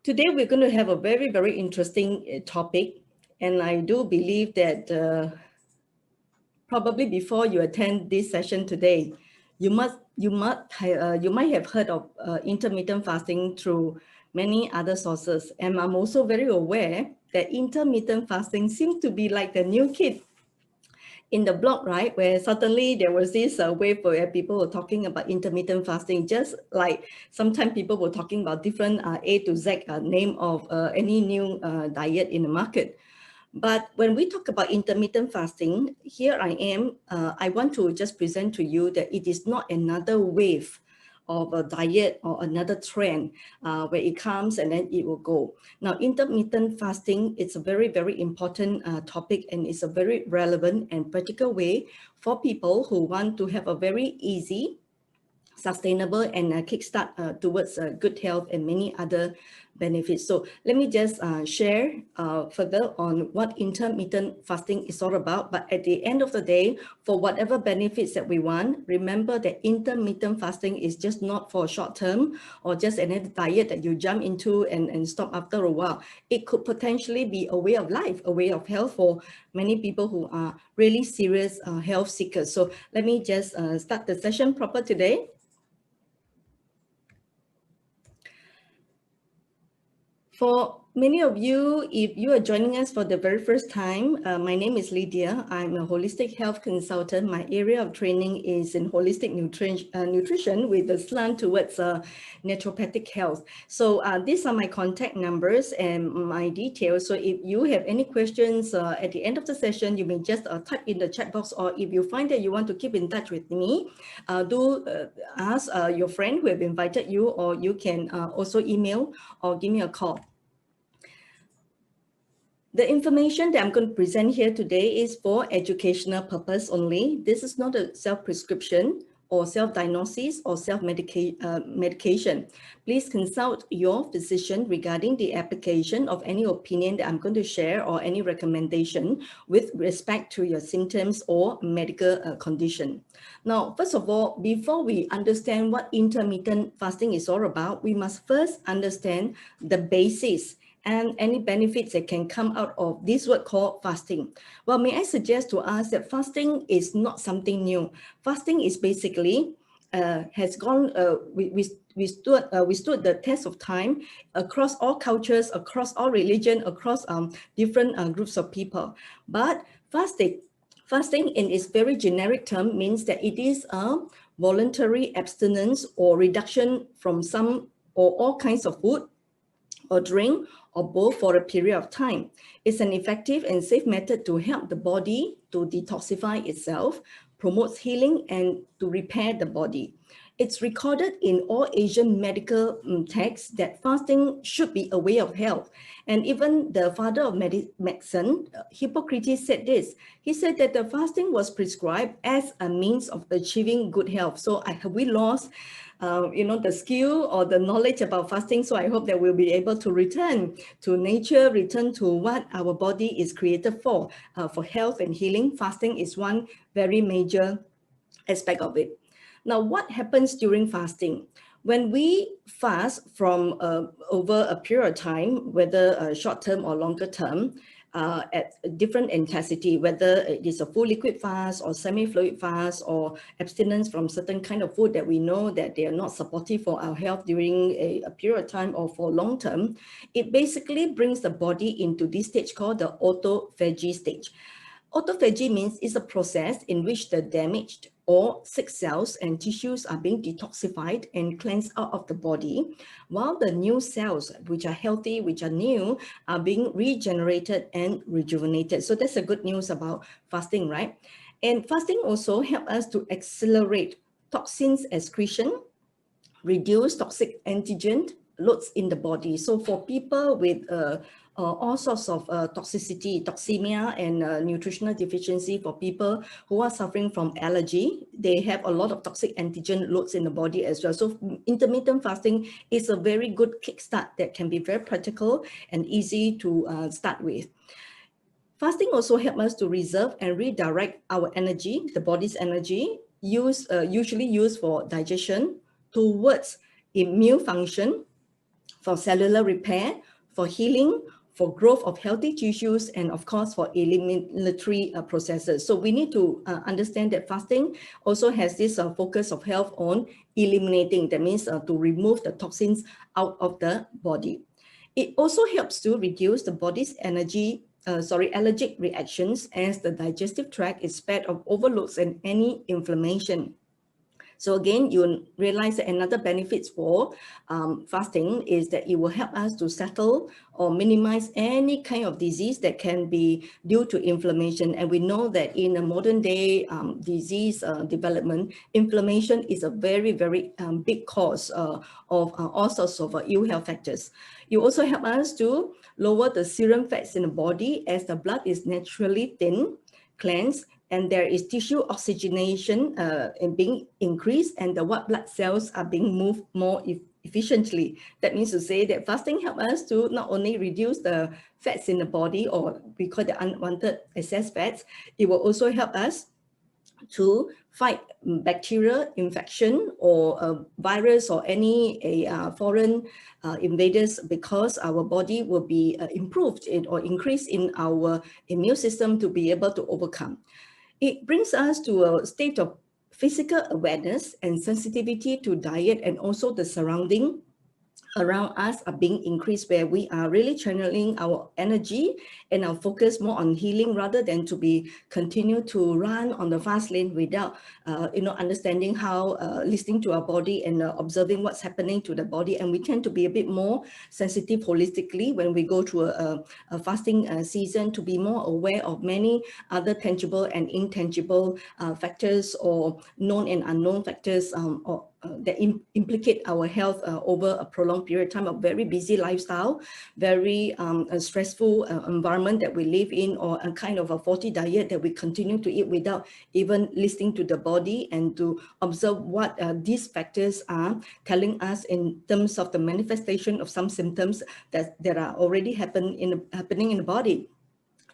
Today we're going to have a very, very interesting topic, and I do believe that probably before you attend this session today, you might have heard of intermittent fasting through many other sources, and I'm also very aware that intermittent fasting seems to be like the new kid in the blog, right? Where suddenly there was this wave where people were talking about intermittent fasting, just like sometimes people were talking about different A to Z name of any new diet in the market. But when we talk about intermittent fasting, here I am, I want to just present to you that it is not another wave of a diet or another trend where it comes and then it will go. Now, intermittent fasting, it's a very, very important topic, and it's a very relevant and practical way for people who want to have a very easy, sustainable and kickstart towards good health and many other benefits. So let me just share further on what intermittent fasting is all about. But at the end of the day, for whatever benefits that we want, remember that intermittent fasting is just not for short term or just another diet that you jump into and stop after a while. It could potentially be a way of life, a way of health for many people who are really serious health seekers. So let me just start the session proper today. For many of you, if you are joining us for the very first time, my name is Lydia. I'm a holistic health consultant. My area of training is in holistic nutrition with a slant towards naturopathic health. So these are my contact numbers and my details. So if you have any questions at the end of the session, you may just type in the chat box, or if you find that you want to keep in touch with me, do ask your friend who have invited you, or you can also email or give me a call. The information that I'm going to present here today is for educational purpose only. This is not a self-prescription or self-diagnosis or self-medication. Please consult your physician regarding the application of any opinion that I'm going to share or any recommendation with respect to your symptoms or medical condition. Now, first of all, before we understand what intermittent fasting is all about, we must first understand the basics and any benefits that can come out of this word called fasting. Well, may I suggest to us that fasting is not something new. Fasting is basically has gone, we stood the test of time across all cultures, across all religion, across different groups of people. But fasting in its very generic term means that it is a voluntary abstinence or reduction from some or all kinds of food or drink, or both for a period of time. It's an effective and safe method to help the body to detoxify itself, promotes healing, and to repair the body. It's recorded in all Asian medical texts that fasting should be a way of health. And even the father of medicine, Hippocrates, said this. He said that the fasting was prescribed as a means of achieving good health. So have we lost the skill or the knowledge about fasting? So I hope that we'll be able to return to nature, return to what our body is created for health and healing. Fasting is one very major aspect of it. Now, what happens during fasting? When we fast from over a period of time, whether short-term or longer term, at different intensity, whether it is a full liquid fast or semi-fluid fast or abstinence from certain kind of food that we know that they are not supportive for our health during a period of time or for long term, it basically brings the body into this stage called the autophagy stage. Autophagy means it's a process in which the damaged or sick cells and tissues are being detoxified and cleansed out of the body, while the new cells, which are healthy, which are new, are being regenerated and rejuvenated. So that's the good news about fasting, right? And fasting also helps us to accelerate toxins excretion, reduce toxic antigen loads in the body. So for people with all sorts of toxicity, toxemia, and nutritional deficiency, for people who are suffering from allergy, they have a lot of toxic antigen loads in the body as well. So intermittent fasting is a very good kickstart that can be very practical and easy to start with. Fasting also helps us to reserve and redirect our energy, the body's energy, usually used for digestion, towards immune function, for cellular repair, for healing, for growth of healthy tissues, and of course for eliminatory processes. So we need to understand that fasting also has this focus of health on eliminating. That means to remove the toxins out of the body. It also helps to reduce the body's allergic reactions, as the digestive tract is spared of overloads and any inflammation. So again, you realize that another benefits for fasting is that it will help us to settle or minimize any kind of disease that can be due to inflammation. And we know that in a modern day disease development, inflammation is a very, very big cause of all sorts of ill health factors. You also help us to lower the serum fats in the body, as the blood is naturally thin, cleansed, and there is tissue oxygenation being increased, and the white blood cells are being moved more efficiently. That means to say that fasting helps us to not only reduce the fats in the body, or we call the unwanted excess fats, it will also help us to fight bacterial infection or a virus or any foreign invaders, because our body will be improved or increased in our immune system to be able to overcome. It brings us to a state of physical awareness and sensitivity to diet, and also the surrounding around us are being increased, where we are really channeling our energy and our focus more on healing, rather than to be continue to run on the fast lane without understanding how listening to our body and observing what's happening to the body. And we tend to be a bit more sensitive holistically when we go through a fasting season, to be more aware of many other tangible and intangible factors, or known and unknown factors that implicate our health over a prolonged period of time of very busy lifestyle, very stressful environment that we live in, or a kind of a faulty diet that we continue to eat without even listening to the body, and to observe what these factors are telling us in terms of the manifestation of some symptoms that are already happening in the body.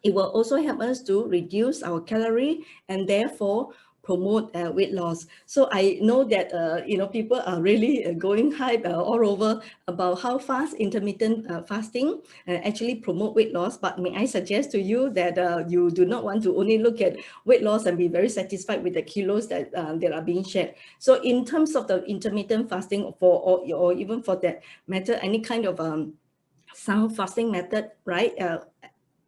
It will also help us to reduce our calorie and therefore promote weight loss. So I know that people are really going hype all over about how fast intermittent fasting actually promote weight loss. But may I suggest to you that you do not want to only look at weight loss and be very satisfied with the kilos that are being shared. So in terms of the intermittent fasting, or even for that matter, any kind of sound fasting method, right?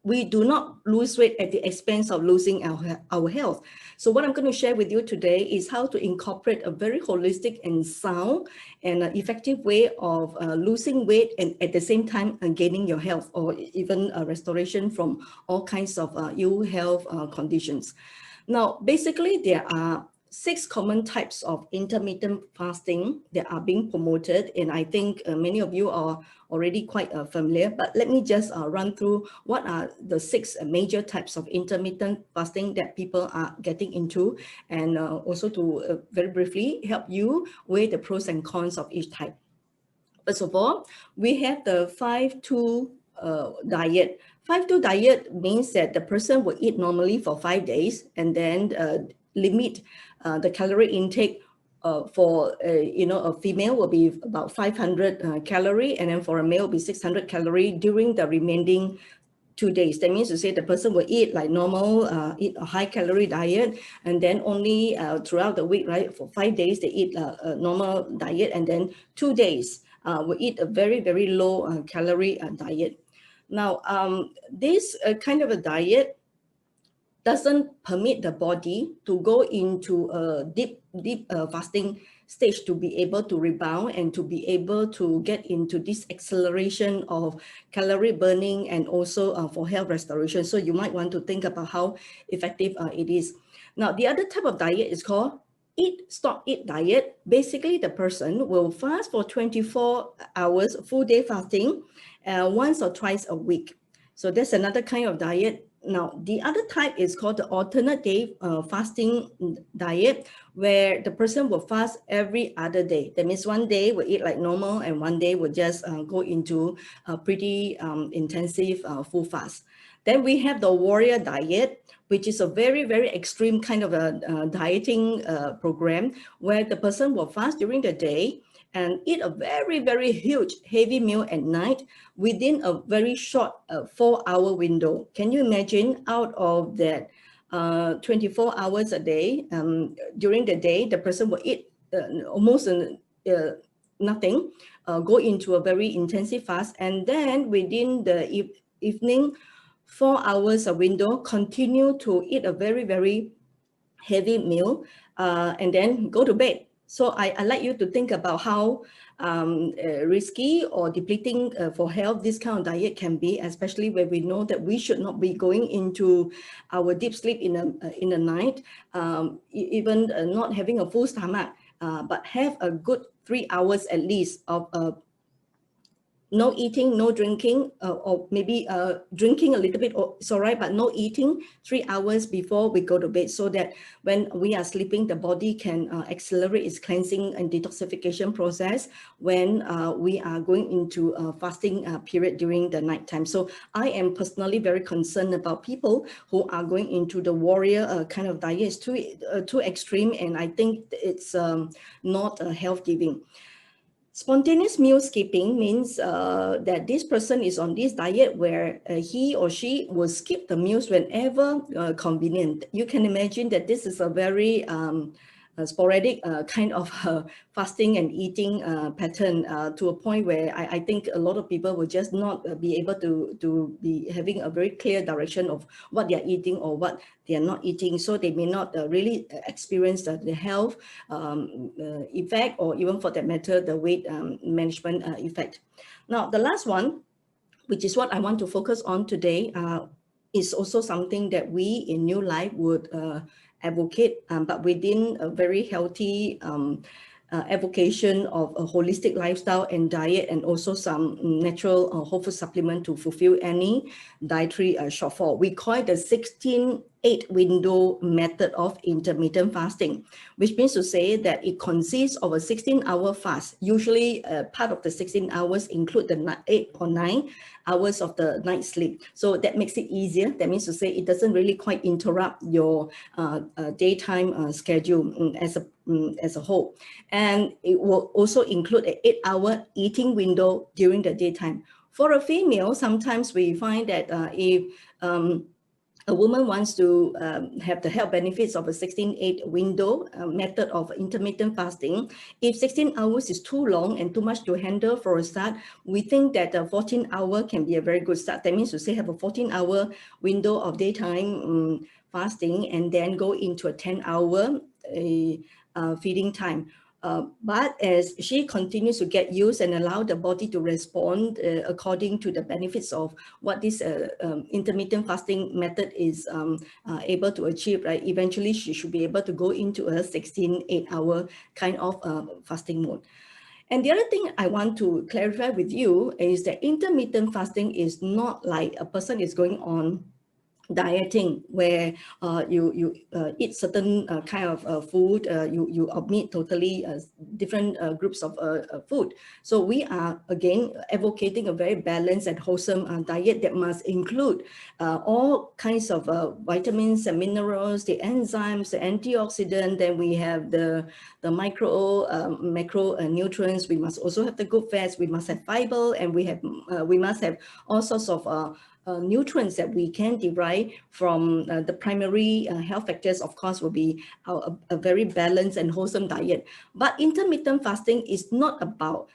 We do not lose weight at the expense of losing our health. So what I'm going to share with you today is how to incorporate a very holistic and sound and effective way of losing weight, and at the same time gaining your health, or even a restoration from all kinds of ill health conditions. Now, basically, there are 6 common types of intermittent fasting that are being promoted, and I think many of you are already quite familiar, but let me just run through what are the 6 major types of intermittent fasting that people are getting into, and also to very briefly help you weigh the pros and cons of each type. First of all, we have the 5-2 diet. 5-2 diet means that the person will eat normally for 5 days, and then limit the calorie intake for a female will be about 500 calorie, and then for a male will be 600 calorie during the remaining 2 days. That means to say the person will eat like normal, eat a high calorie diet, and then only throughout the week, right, for 5 days they eat a normal diet, and then 2 days will eat a very, very low calorie diet. Now, this kind of a diet doesn't permit the body to go into a deep fasting stage to be able to rebound and to be able to get into this acceleration of calorie burning, and also for health restoration. So you might want to think about how effective it is. Now, the other type of diet is called eat, stop, eat diet. Basically, the person will fast for 24 hours, full day fasting, once or twice a week. So that's another kind of diet. Now, the other type is called the alternate day fasting diet, where the person will fast every other day. That means one day will eat like normal, and one day will just go into a pretty intensive full fast. Then we have the warrior diet, which is a very, very extreme kind of a dieting program, where the person will fast during the day, and eat a very, very huge, heavy meal at night within a very short 4-hour window. Can you imagine out of that 24 hours a day, during the day, the person will eat almost nothing, go into a very intensive fast, and then within the evening, 4 hours a window, continue to eat a very, very heavy meal, and then go to bed. So I like you to think about how risky or depleting for health this kind of diet can be, especially when we know that we should not be going into our deep sleep in the night, even not having a full stomach, but have a good 3 hours at least of no eating, no drinking, or maybe drinking a little bit, it's all right, but no eating 3 hours before we go to bed, so that when we are sleeping, the body can accelerate its cleansing and detoxification process when we are going into a fasting period during the nighttime. So I am personally very concerned about people who are going into the warrior kind of diet. It's too extreme, and I think it's not health giving. Spontaneous meal skipping means that this person is on this diet where he or she will skip the meals whenever convenient. You can imagine that this is a very sporadic kind of fasting and eating pattern, to a point where I think a lot of people will just not be able to be having a very clear direction of what they are eating or what they are not eating. So they may not really experience the health effect, or even for that matter, the weight management effect. Now, the last one, which is what I want to focus on today, is also something that we in New Life would advocate, but within a very healthy advocation of a holistic lifestyle and diet, and also some natural whole food supplement to fulfill any dietary shortfall. We call it the 16-8 window method of intermittent fasting, which means to say that it consists of a 16-hour fast. Usually part of the 16 hours include the 8 or 9 hours of the night sleep. So that makes it easier. That means to say it doesn't really quite interrupt your daytime schedule as a whole. And it will also include an 8-hour eating window during the daytime. For a female, sometimes we find that if a woman wants to have the health benefits of a 16-8 window method of intermittent fasting, if 16 hours is too long and too much to handle for a start, we think that a 14-hour can be a very good start. That means to say have a 14-hour window of daytime fasting, and then go into a 10-hour feeding time. But as she continues to get used and allow the body to respond according to the benefits of what this intermittent fasting method is able to achieve, right? Eventually, she should be able to go into a 16-8-hour kind of fasting mode. And the other thing I want to clarify with you is that intermittent fasting is not like a person is going on dieting where you eat certain kind of food, you omit totally different groups of food. So we are again advocating a very balanced and wholesome diet that must include all kinds of vitamins and minerals, the enzymes, the antioxidant. Then we have the macro nutrients. We must also have the good fats. We must have fiber, and we must have all sorts of nutrients that we can derive from the primary health factors. Of course, will be a very balanced and wholesome diet. But intermittent fasting is not about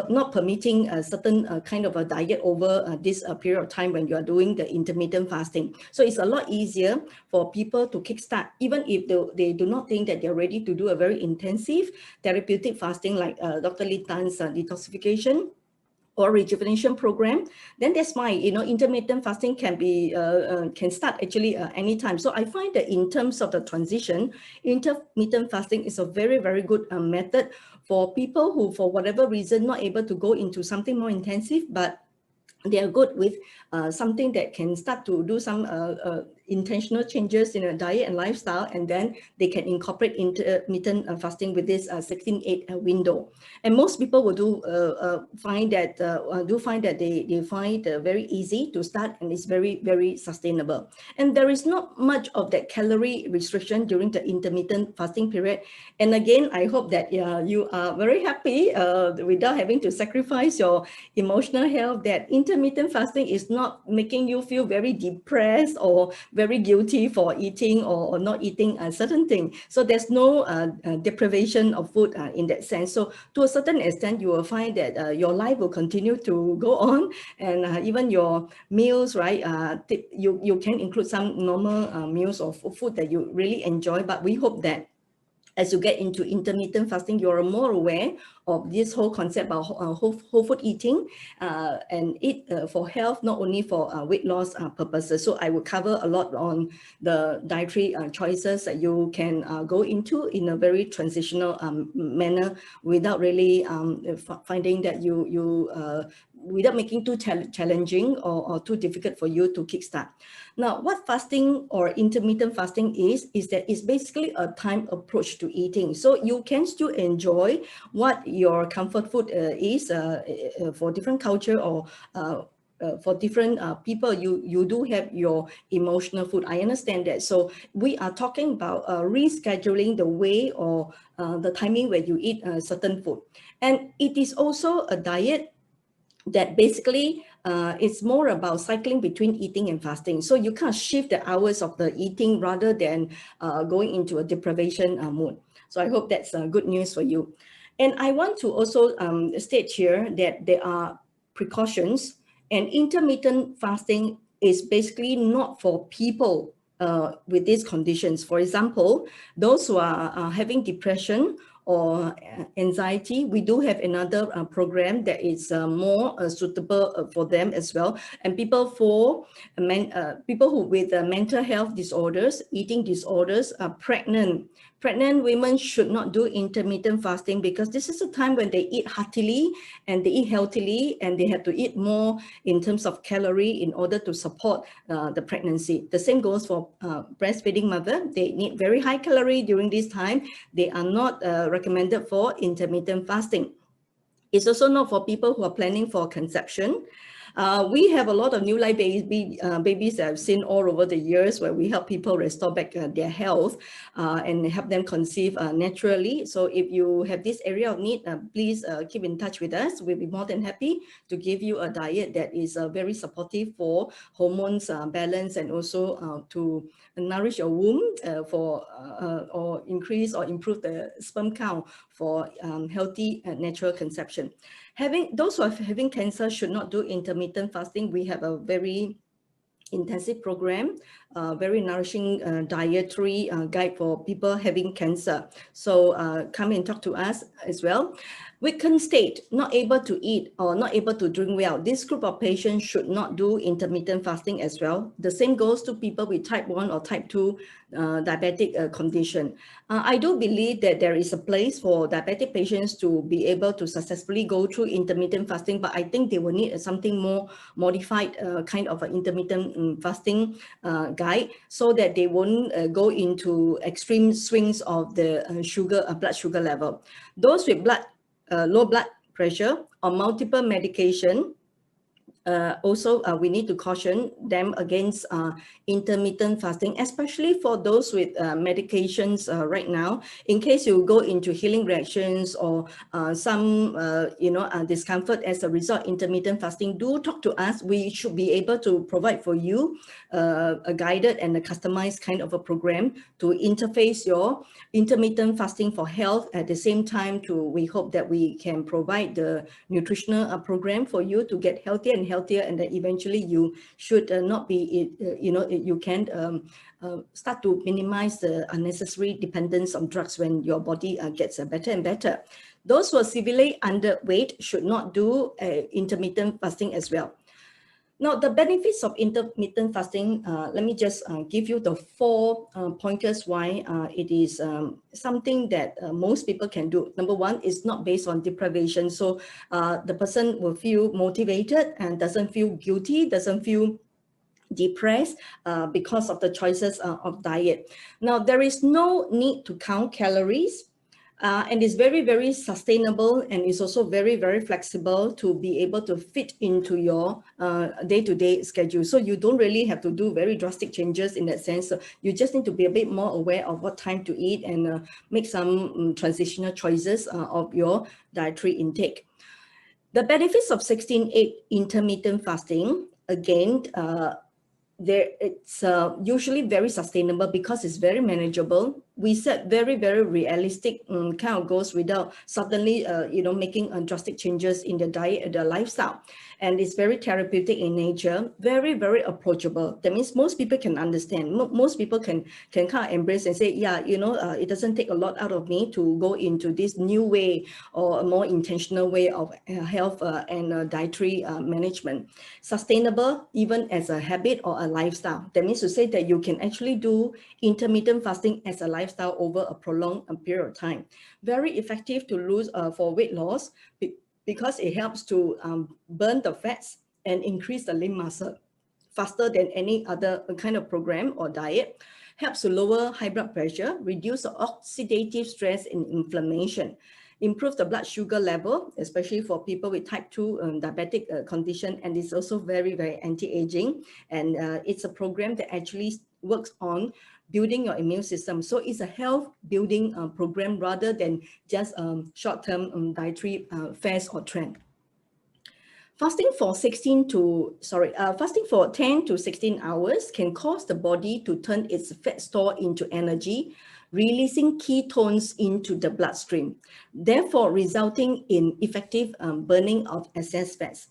not permitting a certain kind of a diet over this period of time when you are doing the intermittent fasting. So it's a lot easier for people to kickstart, even if they do not think that they're ready to do a very intensive therapeutic fasting like Dr. Lee Tan's detoxification or rejuvenation program. Then that's fine. Intermittent fasting can be can start actually anytime. So I find that in terms of the transition, intermittent fasting is a very, very good method for people who, for whatever reason, not able to go into something more intensive, but they are good with something that can start to do some intentional changes in a diet and lifestyle, and then they can incorporate intermittent fasting with this 16/8 window. And most people will find that they find very easy to start, and it's very, very sustainable. And there is not much of that calorie restriction during the intermittent fasting period. And again, I hope that you are very happy without having to sacrifice your emotional health, that intermittent fasting is not making you feel very depressed or very guilty for eating or not eating a certain thing. So there's no deprivation of food in that sense. So to a certain extent, you will find that your life will continue to go on, and even your meals, right? You can include some normal meals of food that you really enjoy. But we hope that as you get into intermittent fasting, you're more aware of this whole concept of whole food eating and eat for health, not only for weight loss purposes. So I will cover a lot on the dietary choices that you can go into in a very transitional manner, without really finding that without making too challenging or too difficult for you to kickstart. Now, what fasting or intermittent fasting is that it's basically a time approach to eating. So you can still enjoy what your comfort food is for different culture, or for different people. You do have your emotional food. I understand that. So we are talking about rescheduling the way or the timing where you eat certain food. And it is also a diet that basically it's more about cycling between eating and fasting. So you can't shift the hours of the eating rather than going into a deprivation mode. So I hope that's good news for you. And I want to also state here that there are precautions, and intermittent fasting is basically not for people with these conditions. For example, those who are having depression or anxiety, we do have another program that is more suitable for them as well. And people people who with mental health disorders, eating disorders, pregnant women should not do intermittent fasting, because this is a time when they eat heartily and they eat healthily, and they have to eat more in terms of calorie in order to support the pregnancy. The same goes for breastfeeding mother. They need very high calorie during this time. They are not recommended for intermittent fasting. It's also not for people who are planning for conception. We have a lot of new life babies that I've seen all over the years, where we help people restore back their health and help them conceive naturally. So if you have this area of need, please keep in touch with us. We'll be more than happy to give you a diet that is very supportive for hormones balance, and also to nourish your womb or increase or improve the sperm count for healthy natural conception. Those who are having cancer should not do intermittent fasting. We have a very intensive program, very nourishing dietary guide for people having cancer. So come and talk to us as well. Weakened state, not able to eat or not able to drink well. This group of patients should not do intermittent fasting as well. The same goes to people with type 1 or type 2 diabetic condition. I do believe that there is a place for diabetic patients to be able to successfully go through intermittent fasting, but I think they will need something more modified kind of an intermittent fasting guide, so that they won't go into extreme swings of the blood sugar level. Those with low blood pressure or multiple medication, also we need to caution them against intermittent fasting, especially for those with medications right now. In case you go into healing reactions or some discomfort as a result intermittent fasting, do talk to us. We should be able to provide for you a guided and a customized kind of a program to interface your intermittent fasting for health. At the same time, we hope that we can provide the nutritional program for you to get healthier and healthier, and then eventually you should not be, you can start to minimize the unnecessary dependence on drugs when your body gets better and better. Those who are severely underweight should not do intermittent fasting as well. Now, the benefits of intermittent fasting, let me just give you the 4 pointers why it is something that most people can do. Number 1 is not based on deprivation. So the person will feel motivated and doesn't feel guilty, doesn't feel depressed because of the choices of diet. Now, there is no need to count calories. And it's very, very sustainable, and it's also very, very flexible to be able to fit into your day-to-day schedule. So you don't really have to do very drastic changes in that sense. So you just need to be a bit more aware of what time to eat and make some transitional choices of your dietary intake. The benefits of 16/8 intermittent fasting, again, it's usually very sustainable because it's very manageable. We set very, very realistic kind of goals without suddenly, making drastic changes in the diet and the lifestyle. And it's very therapeutic in nature, very, very approachable. That means most people can understand. Most people can kind of embrace and say, yeah, it doesn't take a lot out of me to go into this new way or a more intentional way of health and dietary management. Sustainable, even as a habit or a lifestyle. That means to say that you can actually do intermittent fasting as a lifestyle over a prolonged period of time. Very effective to lose for weight loss because it helps to burn the fats and increase the lean muscle faster than any other kind of program or diet. Helps to lower high blood pressure, reduce oxidative stress and inflammation, improve the blood sugar level, especially for people with type 2 diabetic condition, and it's also very, very anti-aging. And it's a program that actually works on building your immune system. So it's a health building program rather than just short-term dietary fads or trend. Fasting for 10 to 16 hours can cause the body to turn its fat store into energy, releasing ketones into the bloodstream, therefore resulting in effective burning of excess fats.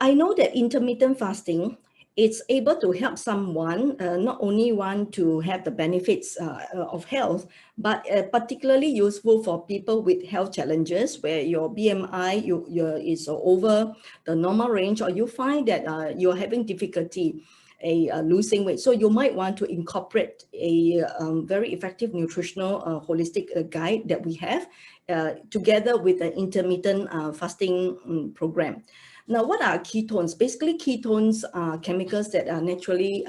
I know that intermittent fasting, it's able to help someone, not only want to have the benefits of health, but particularly useful for people with health challenges where your BMI is over the normal range, or you find that you're having difficulty losing weight. So you might want to incorporate a very effective nutritional holistic guide that we have together with the intermittent fasting program. Now, what are ketones? Basically, ketones are chemicals that are naturally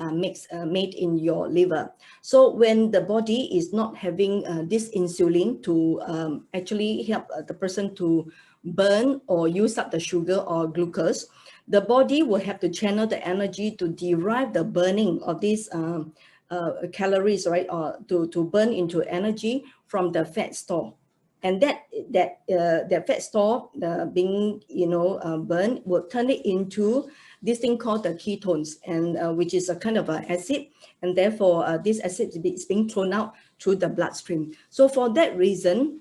made in your liver. So when the body is not having this insulin to actually help the person to burn or use up the sugar or glucose, the body will have to channel the energy to derive the burning of these calories, right? Or to burn into energy from the fat store. And that fat store being burned will turn it into this thing called the ketones, and which is a kind of an acid, and therefore this acid is being thrown out through the bloodstream. So for that reason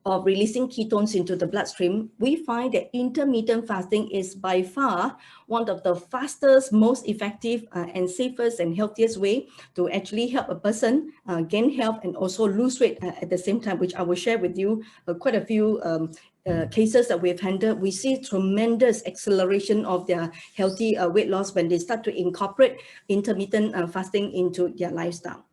of releasing ketones into the bloodstream, we find that intermittent fasting is by far one of the fastest, most effective and safest and healthiest way to actually help a person gain health and also lose weight at the same time, which I will share with you quite a few cases that we've handled. We see tremendous acceleration of their healthy weight loss when they start to incorporate intermittent fasting into their lifestyle.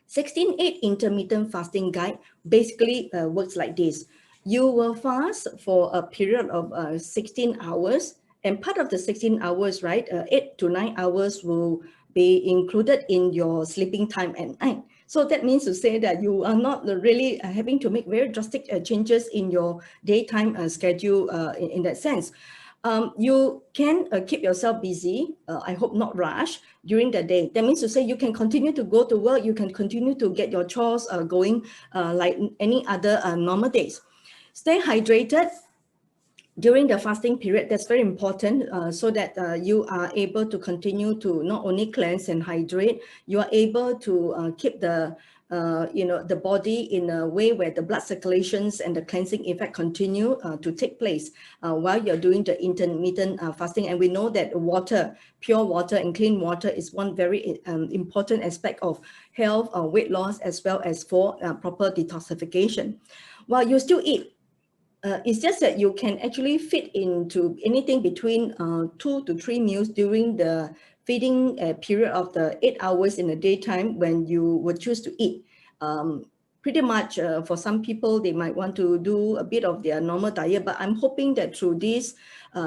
16/8 intermittent fasting guide basically works like this. You will fast for a period of 16 hours, and part of the 16 hours, right, 8 to 9 hours will be included in your sleeping time at night. So that means to say that you are not really having to make very drastic changes in your daytime schedule in that sense. You can keep yourself busy, I hope not rush, during the day. That means to say you can continue to go to work, you can continue to get your chores going like any other normal days. Stay hydrated during the fasting period. That's very important so that you are able to continue to not only cleanse and hydrate, you are able to keep the the body in a way where the blood circulations and the cleansing effect continue to take place while you're doing the intermittent fasting. And we know that water, pure water and clean water is one very important aspect of health, weight loss, as well as for proper detoxification. While you still eat, It's just that you can actually fit into anything between 2 to 3 meals during the feeding period of the 8 hours in the daytime when you would choose to eat. Pretty much for some people, they might want to do a bit of their normal diet, but I'm hoping that through this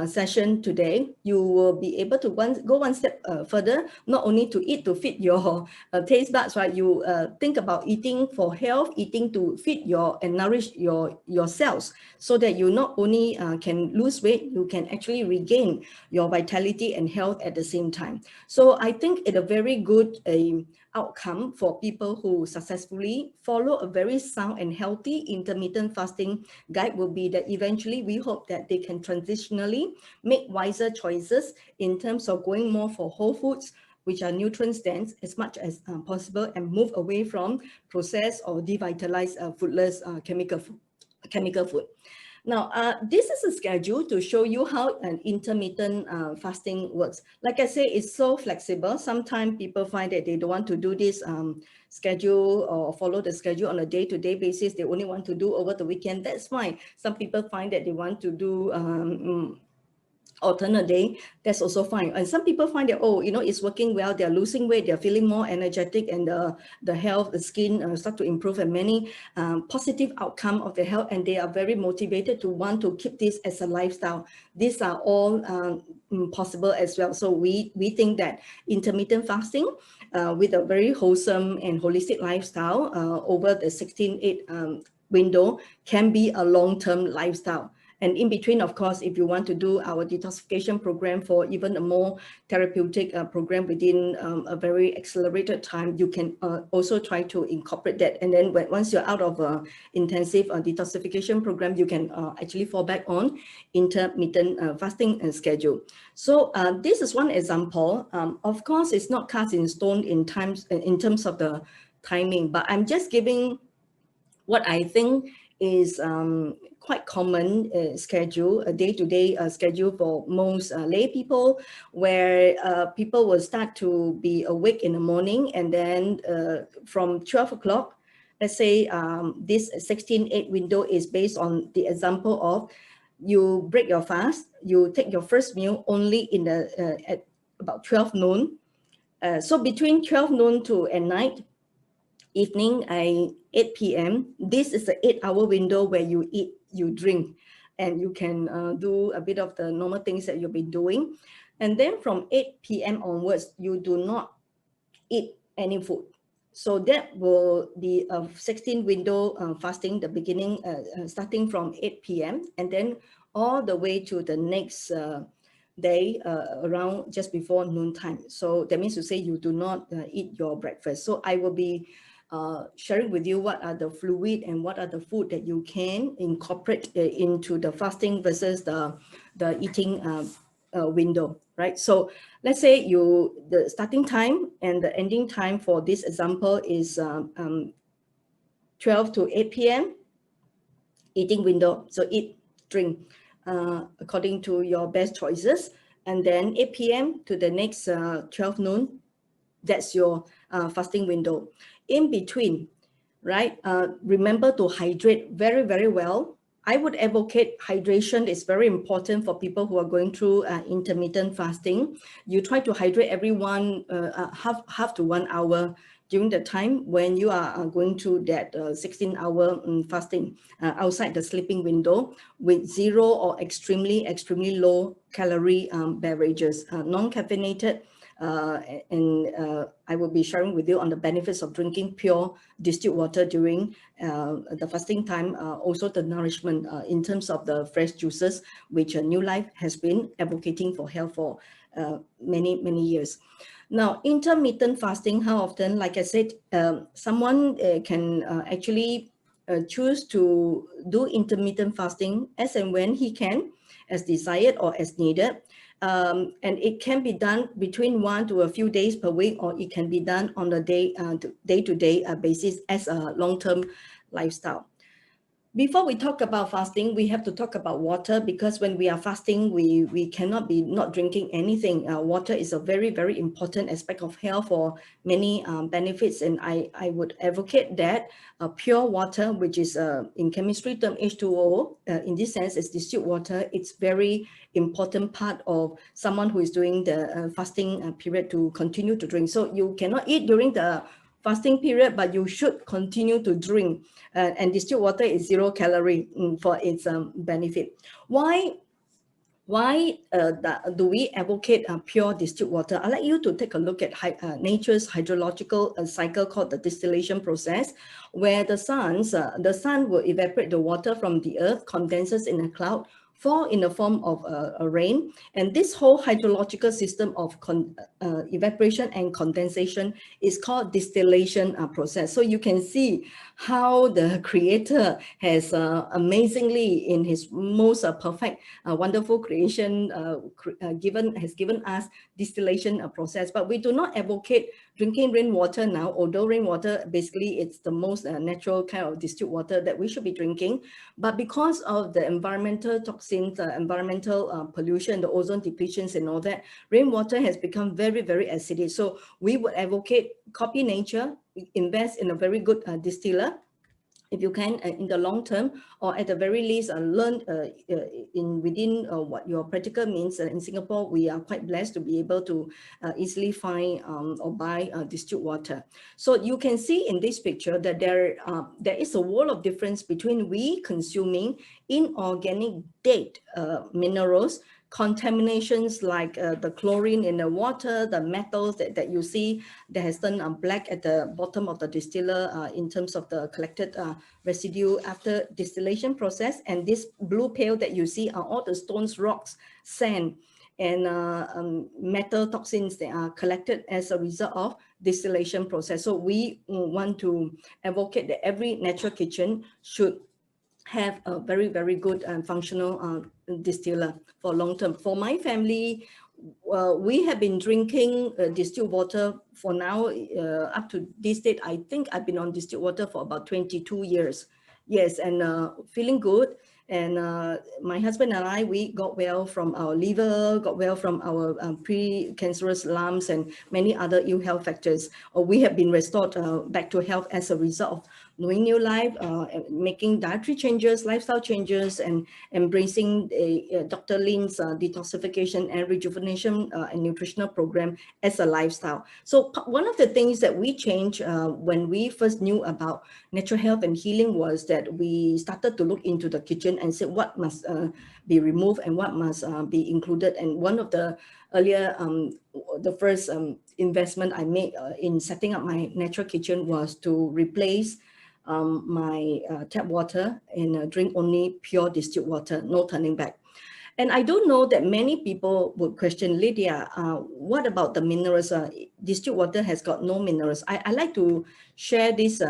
session today, you will be able to go one step further, not only to eat to feed your taste buds, right? You think about eating for health, eating to feed your and nourish your cells, so that you not only can lose weight, you can actually regain your vitality and health at the same time. So I think it's a very good outcome for people who successfully follow a very sound and healthy intermittent fasting guide will be that eventually we hope that they can transitionally make wiser choices in terms of going more for whole foods, which are nutrient dense as much as possible, and move away from processed or devitalized foodless chemical food. Now, this is a schedule to show you how an intermittent fasting works. Like I say, it's so flexible. Sometimes people find that they don't want to do this schedule or follow the schedule on a day-to-day basis. They only want to do over the weekend. That's fine. Some people find that they want to do alternate day, that's also fine. And some people find that, oh, it's working well, they're losing weight, they're feeling more energetic, and the health, the skin start to improve, and many positive outcome of their health, and they are very motivated to want to keep this as a lifestyle. These are all possible as well. So we think that intermittent fasting with a very wholesome and holistic lifestyle over the 16-8 window can be a long-term lifestyle. And in between, of course, if you want to do our detoxification program for even a more therapeutic program within a very accelerated time, you can also try to incorporate that. And then once you're out of intensive detoxification program, you can actually fall back on intermittent fasting schedule. So this is one example. Of course, it's not cast in stone in terms of the timing, but I'm just giving what I think is quite common schedule, a day-to-day schedule for most lay people, where people will start to be awake in the morning, and then from 12 o'clock, let's say this 16-8 window is based on the example of you break your fast, you take your first meal only in the at about 12 noon. So between 12 noon to at night, evening, 8 p.m. This is the 8-hour window where you eat, you drink, and you can do a bit of the normal things that you've been doing. And then from 8 p.m. onwards, you do not eat any food. So that will be a 16 window fasting, the beginning, starting from 8 p.m. and then all the way to the next day around just before noontime. So that means to say you do not eat your breakfast. So I will be sharing with you what are the fluid and what are the food that you can incorporate into the fasting versus the eating window, right? So let's say the starting time and the ending time for this example is 12 to 8 p.m. eating window. So eat, drink according to your best choices. And then 8 p.m. to the next 12 noon, that's your fasting window. In between, right? Remember to hydrate very, very well. I would advocate hydration is very important for people who are going through intermittent fasting. You try to hydrate every half to 1 hour during the time when you are going through that 16-hour fasting outside the sleeping window with 0 or extremely low calorie beverages, non-caffeinated. I will be sharing with you on the benefits of drinking pure distilled water during the fasting time, also the nourishment in terms of the fresh juices, which New Life has been advocating for health for many years. Now, intermittent fasting, how often? Like I said, someone can actually choose to do intermittent fasting as and when he can, as desired or as needed. And it can be done between 1 to a few days per week, or it can be done on a day-to-day basis as a long-term lifestyle. Before we talk about fasting, we have to talk about water, because when we are fasting, we cannot be not drinking anything. Water is a very, very important aspect of health for many benefits. And I would advocate that pure water, which is in chemistry term H2O, in this sense is distilled water. It's very important part of someone who is doing the fasting period to continue to drink. So you cannot eat during the fasting period, but you should continue to drink. And distilled water is 0 calorie for its benefit. Why do we advocate pure distilled water? I'd like you to take a look at nature's hydrological cycle called the distillation process, where the sun will evaporate the water from the earth, condenses in a cloud, fall in the form of a rain. And this whole hydrological system of evaporation and condensation is called distillation process. So you can see how the creator has amazingly, in his most perfect, wonderful creation, has given us distillation process. But we do not advocate drinking rainwater now, although rainwater, basically it's the most natural kind of distilled water that we should be drinking. But because of the environmental toxins, environmental pollution, the ozone depletions and all that, rainwater has become very, very acidic. So we would advocate copy nature, invest in a very good distiller, if you can, in the long term, or at the very least learn within what your practical means. In Singapore, we are quite blessed to be able to easily find or buy distilled water. So you can see in this picture that there is a world of difference between we consuming inorganic dead minerals, contaminations like the chlorine in the water, the metals that you see that has turned black at the bottom of the distiller in terms of the collected residue after distillation process. And this blue pail that you see are all the stones, rocks, sand, and metal toxins that are collected as a result of distillation process. So we want to advocate that every natural kitchen should have a very, very good and functional distiller for long term. For my family, we have been drinking distilled water for now up to this date. I think I've been on distilled water for about 22 years. Yes, and feeling good. And my husband and I, we got well from our liver, got well from our pre-cancerous lumps and many other ill health factors. We have been restored back to health as a result of knowing new life, making dietary changes, lifestyle changes, and embracing Dr. Lin's detoxification and rejuvenation and nutritional program as a lifestyle. So one of the things that we changed when we first knew about natural health and healing was that we started to look into the kitchen and say what must be removed and what must be included. And one of the earlier, the first investment I made in setting up my natural kitchen was to replace my tap water and drink only pure distilled water, no turning back. And I don't know that many people would question, Lydia, what about the minerals? Distilled water has got no minerals. I like to share these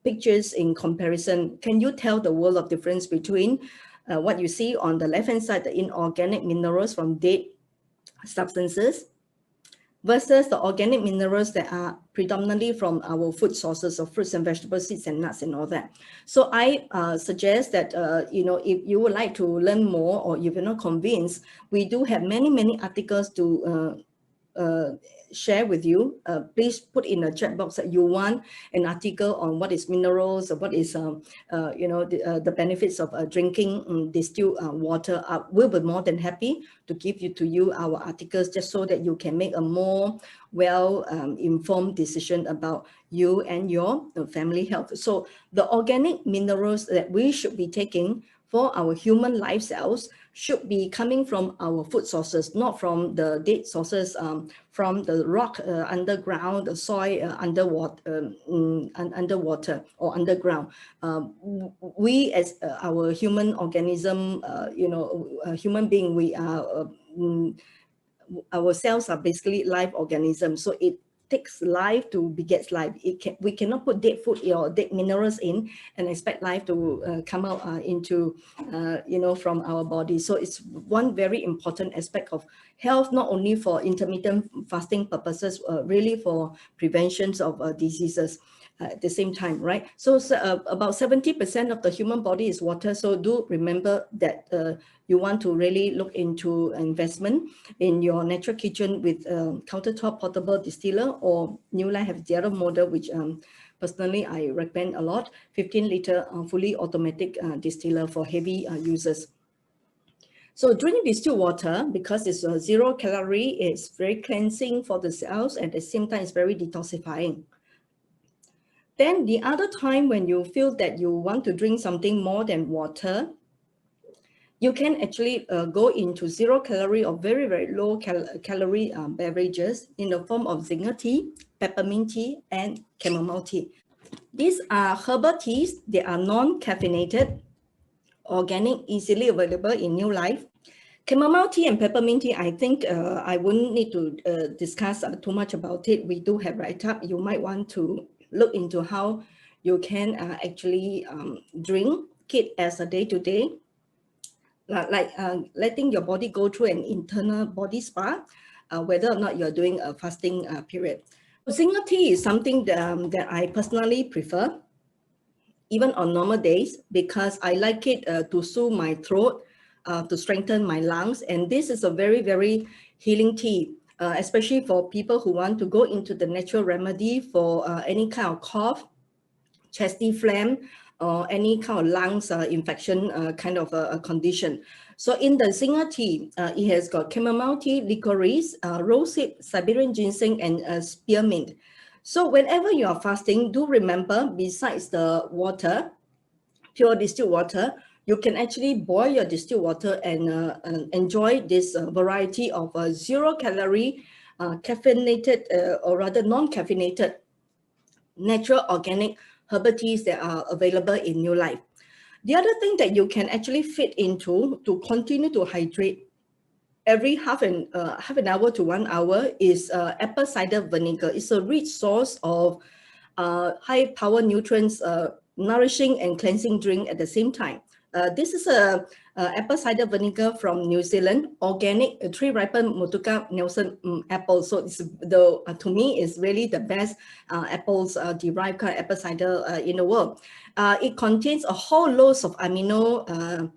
pictures in comparison. Can you tell the world of difference between what you see on the left-hand side, the inorganic minerals from dead substances, versus the organic minerals that are predominantly from our food sources of fruits and vegetables, seeds and nuts and all that. So I suggest that, if you would like to learn more or if you're not convinced, we do have many articles to share with you. Please put in the chat box that you want an article on what is minerals, or what is the benefits of drinking distilled water. We'll be more than happy to give you our articles, just so that you can make a more well informed decision about you and your family health. So the organic minerals that we should be taking for our human life cells should be coming from our food sources, not from the dead sources, from the rock underground, the soil underwater or underground. We as our human organism, human being, we are, our cells are basically live organisms. So it takes life to beget life. We cannot put dead food or dead minerals in and expect life to come out from our body. So it's one very important aspect of health, not only for intermittent fasting purposes, really for preventions of diseases. at the same time, right? So about 70% of the human body is water. So do remember that you want to really look into investment in your natural kitchen with countertop portable distiller, or New Line have the other model, which personally I recommend a lot, 15-liter fully automatic distiller for heavy users. So drinking distilled water, because it's 0 calorie, it's very cleansing for the cells, and at the same time, it's very detoxifying. Then the other time when you feel that you want to drink something more than water, you can actually go into 0 calorie or very, very low calorie beverages in the form of zinger tea, peppermint tea, and chamomile tea. These are herbal teas. They are non-caffeinated, organic, easily available in New Life. Chamomile tea and peppermint tea, I think I wouldn't need to discuss too much about it. We do have write-up. You might want to look into how you can actually drink it as a day-to-day, like letting your body go through an internal body spa, whether or not you're doing a fasting period. Zinger tea is something that I personally prefer, even on normal days, because I like it to soothe my throat, to strengthen my lungs. And this is a very, very healing tea, especially for people who want to go into the natural remedy for any kind of cough, chesty phlegm, or any kind of lungs infection kind of a condition. So in the zinger tea, it has got chamomile tea, licorice, rosehip, Siberian ginseng, and spearmint. So whenever you are fasting, do remember, besides the water, pure distilled water, you can actually boil your distilled water and enjoy this variety of 0 calorie, caffeinated, or rather non-caffeinated, natural organic herbal teas that are available in New Life. The other thing that you can actually fit into to continue to hydrate every half an hour to 1 hour is apple cider vinegar. It's a rich source of high power nutrients, nourishing and cleansing drink at the same time. This is a apple cider vinegar from New Zealand, organic, tree ripened Motueka Nelson apple. So it's to me, it's really the best apples derived kind of apple cider in the world. It contains a whole load of amino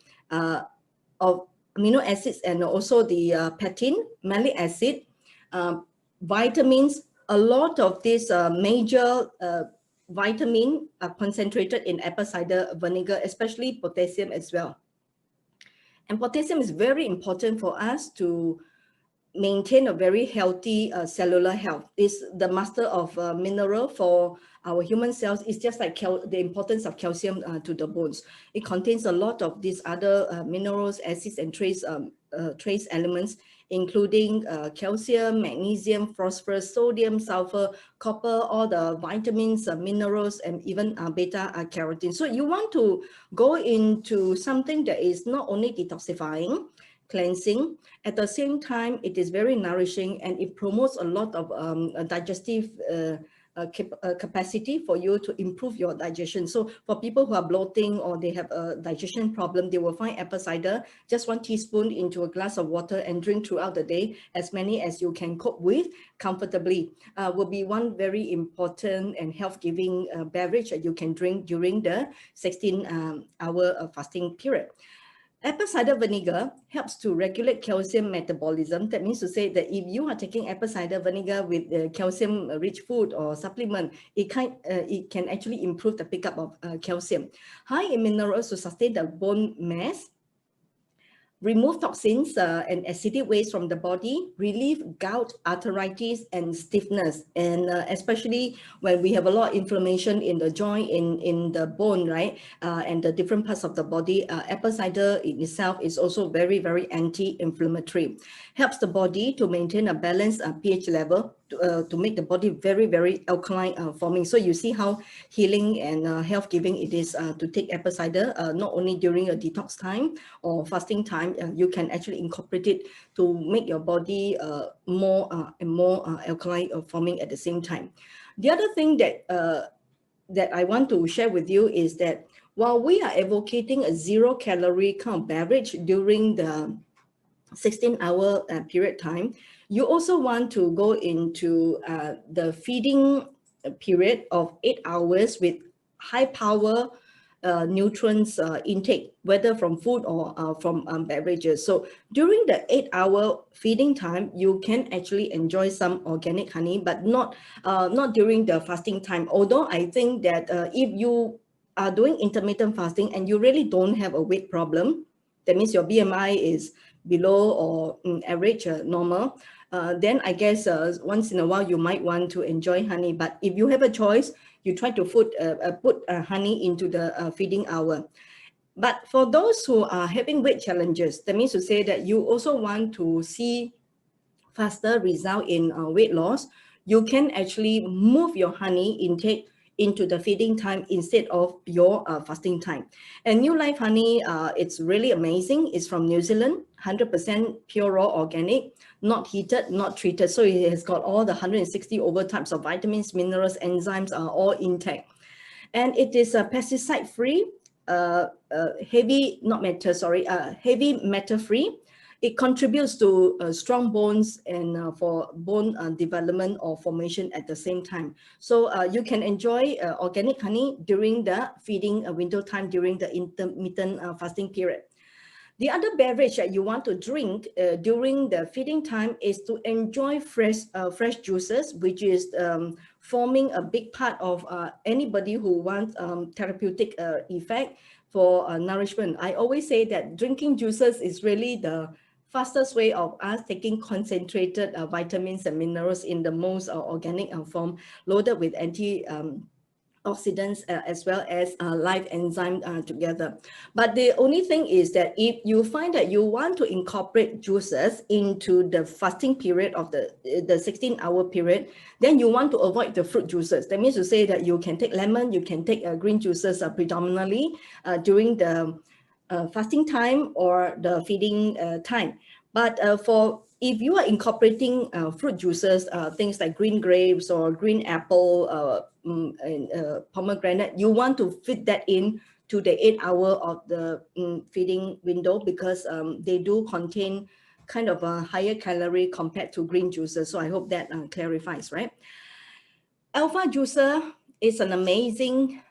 acids, and also the pectin, malic acid, vitamins. A lot of these major vitamin are concentrated in apple cider vinegar, especially potassium as well. And potassium is very important for us to maintain a very healthy cellular health. It's the master of mineral for our human cells. It's just like the importance of calcium to the bones. It contains a lot of these other minerals, acids, and trace elements, including calcium, magnesium, phosphorus, sodium, sulfur, copper, all the vitamins, minerals, and even beta carotene. So you want to go into something that is not only detoxifying, cleansing, at the same time, it is very nourishing, and it promotes a lot of digestive capacity for you to improve your digestion. So for people who are bloating or they have a digestion problem, they will find apple cider, just 1 teaspoon into a glass of water and drink throughout the day, as many as you can cope with comfortably. Will be one very important and health-giving beverage that you can drink during the 16-hour fasting period. Apple cider vinegar helps to regulate calcium metabolism. That means to say that if you are taking apple cider vinegar with calcium-rich food or supplement, it can actually improve the pickup of calcium. High in minerals to sustain the bone mass, remove toxins and acidic waste from the body, relieve gout, arthritis, and stiffness. And especially when we have a lot of inflammation in the joint, in the bone, right? And the different parts of the body, apple cider in itself is also very, very anti-inflammatory. Helps the body to maintain a balanced pH level, to make the body very, very alkaline forming. So you see how healing and health-giving it is to take apple cider, not only during a detox time or fasting time. You can actually incorporate it to make your body more and more alkaline forming at the same time. The other thing that that I want to share with you is that while we are advocating a 0 calorie kind of beverage during the 16-hour period time, you also want to go into the feeding period of 8 hours with high power nutrients intake, whether from food or from beverages. So during the 8-hour feeding time, you can actually enjoy some organic honey, but not during the fasting time. Although I think that if you are doing intermittent fasting and you really don't have a weight problem, that means your BMI is below or average normal, then I guess once in a while you might want to enjoy honey. But if you have a choice, you try to put honey into the feeding hour. But for those who are having weight challenges, that means to say that you also want to see faster result in weight loss, you can actually move your honey intake into the feeding time instead of your fasting time. And New Life honey, it's really amazing. It's from New Zealand, 100% pure raw organic, not heated, not treated. So it has got all the 160 over types of vitamins, minerals, enzymes are all intact. And it is pesticide free, heavy metal free. It contributes to strong bones and for bone development or formation at the same time. So you can enjoy organic honey during the feeding window time during the intermittent fasting period. The other beverage that you want to drink during the feeding time is to enjoy fresh juices, which is forming a big part of anybody who wants therapeutic effect for nourishment. I always say that drinking juices is really the fastest way of us taking concentrated vitamins and minerals in the most organic form, loaded with oxidants as well as live enzyme together. But the only thing is that if you find that you want to incorporate juices into the fasting period of the 16-hour period, then you want to avoid the fruit juices. That means to say that you can take lemon, you can take green juices predominantly during the fasting time or the feeding time. But if you are incorporating fruit juices, things like green grapes or green apple and pomegranate, you want to fit that in to the 8-hour of the feeding window, because they do contain kind of a higher calorie compared to green juices. So I hope that clarifies, right? Alpha juicer is an amazing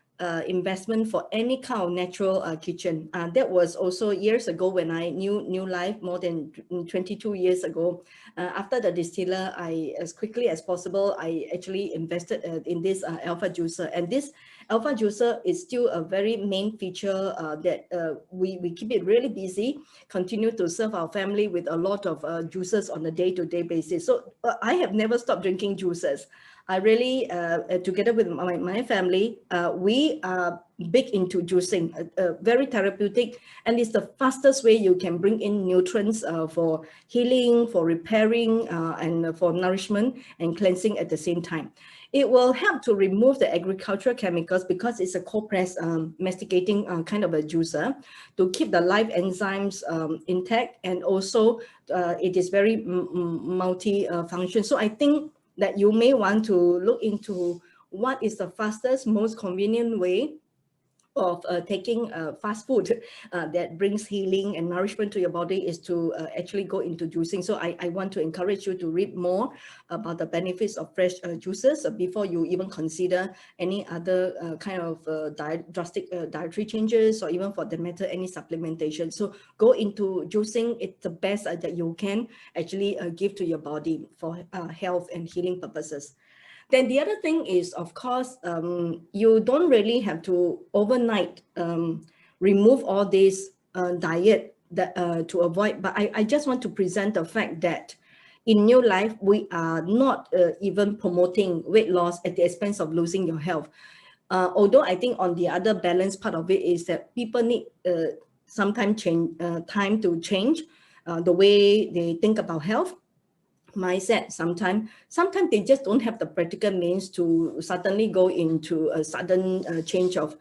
investment for any kind of natural kitchen. That was also years ago when I knew New Life, more than 22 years ago. After the distiller, as quickly as possible, I actually invested in this alpha juicer. And this alpha juicer is still a very main feature that we keep it really busy, continue to serve our family with a lot of juices on a day-to-day basis. So I have never stopped drinking juices. I really, together with my family, we are big into juicing, very therapeutic, and it's the fastest way you can bring in nutrients for healing, for repairing, and for nourishment and cleansing at the same time. It will help to remove the agricultural chemicals because it's a cold press masticating kind of a juicer to keep the live enzymes intact, and also it is very multi-function. So I think that you may want to look into what is the fastest, most convenient way of taking fast food that brings healing and nourishment to your body is to actually go into juicing. So I want to encourage you to read more about the benefits of fresh juices before you even consider any other kind of drastic dietary changes, or even for the matter any supplementation. So go into juicing. It's the best that you can actually give to your body for health and healing purposes. Then the other thing is, of course, you don't really have to overnight remove all this diet that, to avoid. But I just want to present the fact that in New Life, we are not even promoting weight loss at the expense of losing your health. Although I think on the other balance part of it is that people need time to change the way they think about health, mindset. Sometimes they just don't have the practical means to suddenly go into a sudden change of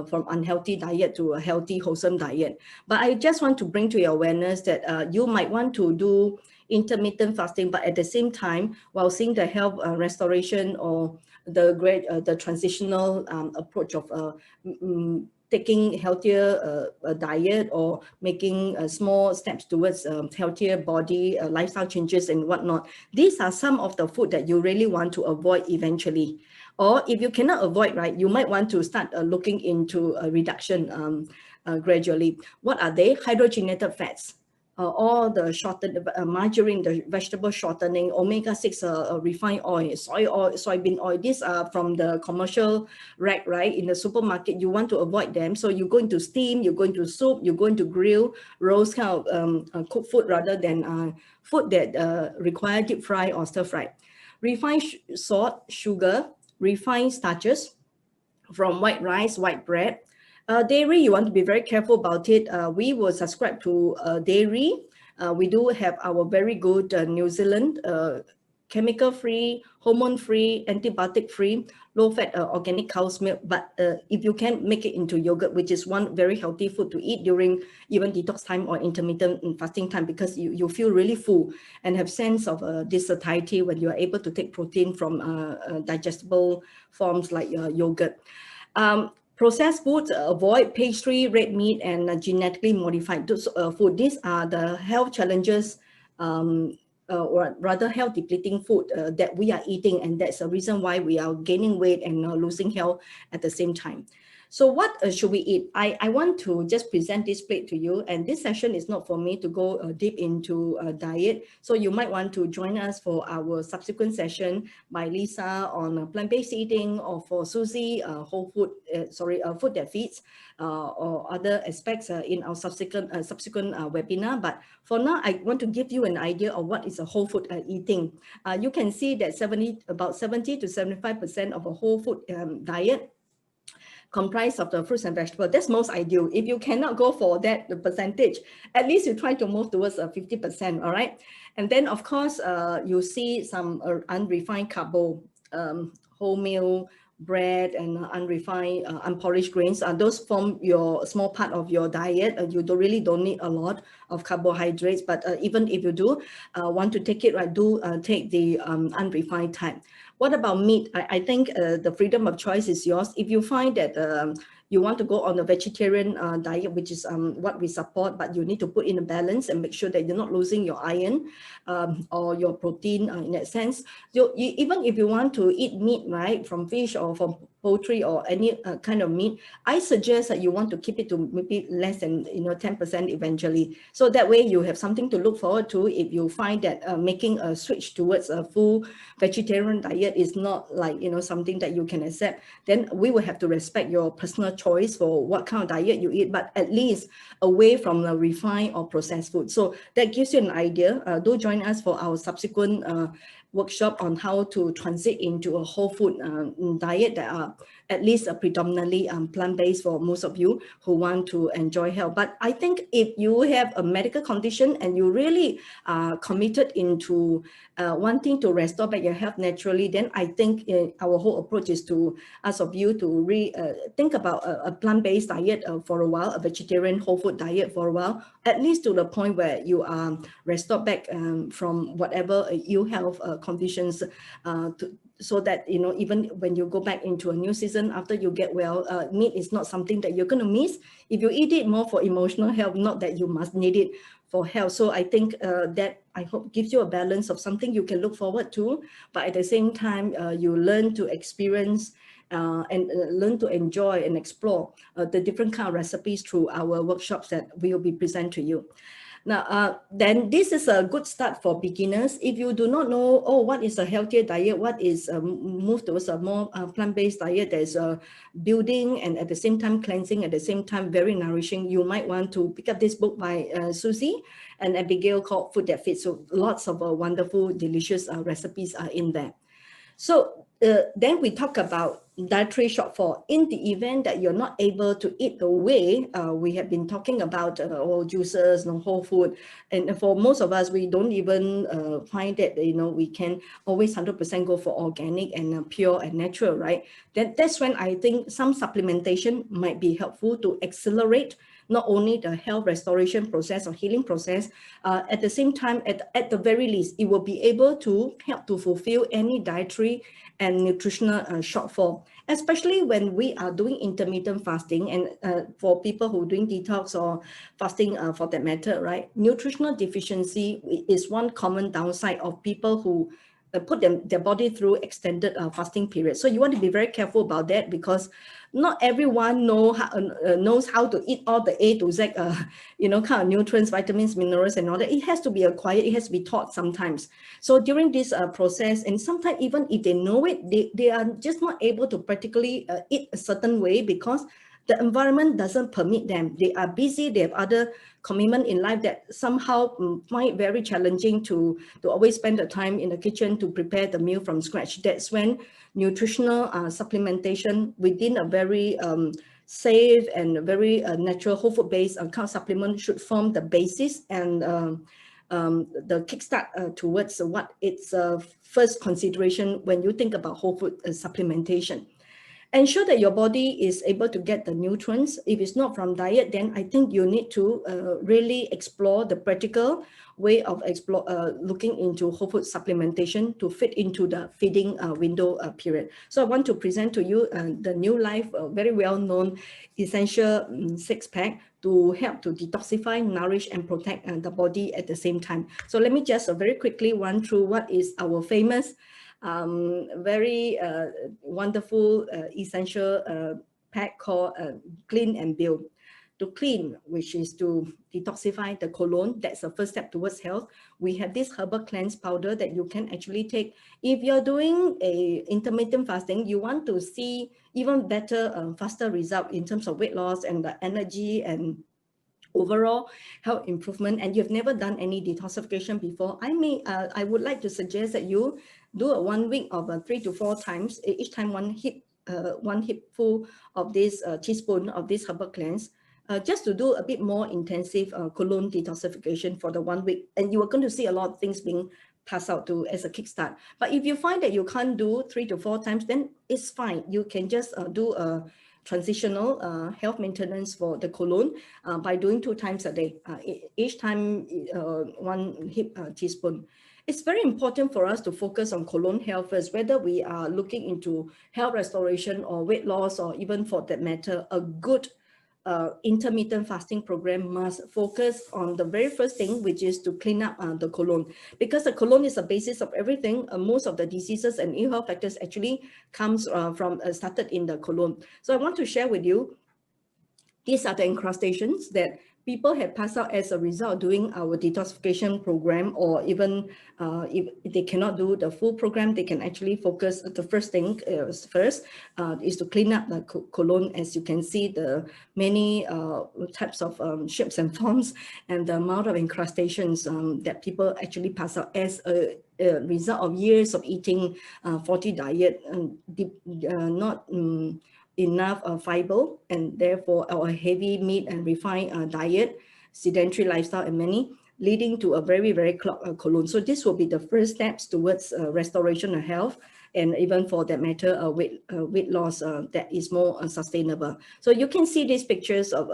from unhealthy diet to a healthy, wholesome diet. But I just want to bring to your awareness that you might want to do intermittent fasting, but at the same time, while seeing the health restoration or the transitional approach of taking healthier diet or making small steps towards healthier body, lifestyle changes and whatnot. These are some of the food that you really want to avoid eventually. Or if you cannot avoid, right, you might want to start looking into a reduction gradually. What are they? Hydrogenated fats. All the shortened margarine, the vegetable shortening, omega-6 refined oil, soy oil, soybean oil. These are from the commercial rack, right? In the supermarket, you want to avoid them. So you go into steam, you go into soup, you go into grill, roast kind of cooked food rather than food that require deep fry or stir fry. Refined salt, sugar, refined starches from white rice, white bread. Dairy, you want to be very careful about it. We will subscribe to dairy. We do have our very good New Zealand chemical-free, hormone-free, antibiotic-free, low-fat organic cow's milk. But if you can make it into yogurt, which is one very healthy food to eat during even detox time or intermittent fasting time, because you feel really full and have sense of this satiety when you are able to take protein from digestible forms like yogurt. Processed foods, avoid pastry, red meat, and genetically modified food. These are the health challenges or rather health depleting food that we are eating, and that's the reason why we are gaining weight and losing health at the same time. So what should we eat? I want to just present this plate to you, and this session is not for me to go deep into diet. So you might want to join us for our subsequent session by Lisa on plant-based eating, or for Susie, whole food, food that feeds, or other aspects in our subsequent webinar. But for now, I want to give you an idea of what is a whole food eating. You can see that about 70 to 75% of a whole food diet comprised of the fruits and vegetables. That's most ideal. If you cannot go for that the percentage, at least you try to move towards 50%, all right? And then of course, you see some unrefined carbo, wholemeal bread and unrefined, unpolished grains. Those form your small part of your diet. You really don't need a lot of carbohydrates, but even if you do want to take it, right, do take the unrefined type. What about meat? I think the freedom of choice is yours. If you find that you want to go on a vegetarian diet, which is what we support, but you need to put in a balance and make sure that you're not losing your iron or your protein in that sense. So even if you want to eat meat, right, from fish or from poultry or any kind of meat, I suggest that you want to keep it to maybe less than 10% eventually. So that way you have something to look forward to if you find that making a switch towards a full vegetarian diet is not like something that you can accept. Then we will have to respect your personal choice for what kind of diet you eat, but at least away from the refined or processed food. So that gives you an idea. Do join us for our subsequent workshop on how to transit into a whole food diet that are at least predominantly plant-based for most of you who want to enjoy health. But I think if you have a medical condition and you really are committed into wanting to restore back your health naturally, then I think our whole approach is to ask of you to think about a plant-based diet for a while, a vegetarian whole food diet for a while, at least to the point where you are restored back from whatever ill health conditions, so that even when you go back into a new season after you get well, meat is not something that you're going to miss. If you eat it more for emotional health, not that you must need it for health. So I think that I hope gives you a balance of something you can look forward to, but at the same time you learn to experience and learn to enjoy and explore the different kind of recipes through our workshops that we will be present to you. Now, then this is a good start for beginners. If you do not know, what is a healthier diet, what is move towards a more plant-based diet that is building and at the same time cleansing, at the same time very nourishing, you might want to pick up this book by Susie and Abigail called Food That Fits. So lots of wonderful, delicious recipes are in there. So then we talk about dietary shortfall. In the event that you're not able to eat the way we have been talking about all juices, whole food, and for most of us, we don't even find that we can always 100% go for organic and pure and natural, right? That's when I think some supplementation might be helpful to accelerate not only the health restoration process or healing process, at the same time, at the very least, it will be able to help to fulfill any dietary and nutritional shortfall, especially when we are doing intermittent fasting. And for people who are doing detox or fasting for that matter, right? Nutritional deficiency is one common downside of people who put their body through extended fasting period. So you want to be very careful about that, because not everyone knows how to eat all the A to Z, kind of nutrients, vitamins, minerals, and all that. It has to be acquired. It has to be taught sometimes. So during this process, and sometimes even if they know it, they are just not able to practically eat a certain way because the environment doesn't permit them. They are busy. They have other commitment in life that somehow find it very challenging to always spend the time in the kitchen to prepare the meal from scratch. That's when nutritional supplementation within a very safe and very natural whole food based kind of supplement should form the basis and the kickstart towards what its first consideration when you think about whole food supplementation. Ensure that your body is able to get the nutrients. If it's not from diet, then I think you need to really explore the practical way of looking into whole food supplementation to fit into the feeding window period. So I want to present to you the New Life, very well-known essential 6-pack to help to detoxify, nourish, and protect the body at the same time. So let me just very quickly run through what is our famous very wonderful essential pack called Clean and Build. To clean, which is to detoxify the colon, that's the first step towards health. We have this herbal cleanse powder that you can actually take. If you're doing a intermittent fasting, you want to see even better, faster result in terms of weight loss and the energy and overall health improvement, and you've never done any detoxification before, I would like to suggest that you do a 1 week of 3 to 4 times, each time one hipful of this teaspoon of this herbal cleanse, just to do a bit more intensive colon detoxification for the 1 week, and you are going to see a lot of things being passed out to as a kickstart. But if you find that you can't do 3 to 4 times, then it's fine. You can just do a transitional health maintenance for the colon by doing 2 times a day, each time 1 teaspoon. It's very important for us to focus on colon health first, whether we are looking into health restoration or weight loss, or even for that matter, a good intermittent fasting program must focus on the very first thing, which is to clean up the colon, because the colon is the basis of everything. Most of the diseases and ill health factors actually comes from started in the colon. So I want to share with you, these are the incrustations that people have passed out as a result doing our detoxification program, or even if they cannot do the full program, they can actually focus. The first thing is to clean up the colon. As you can see, the many types of shapes and forms, and the amount of incrustations that people actually pass out as a result of years of eating 40 diet, not enough fiber, and therefore a heavy meat and refined diet, sedentary lifestyle, and many, leading to a very, very clogged colon. So this will be the first steps towards restoration of health, and even for that matter, weight loss that is more sustainable. So you can see these pictures of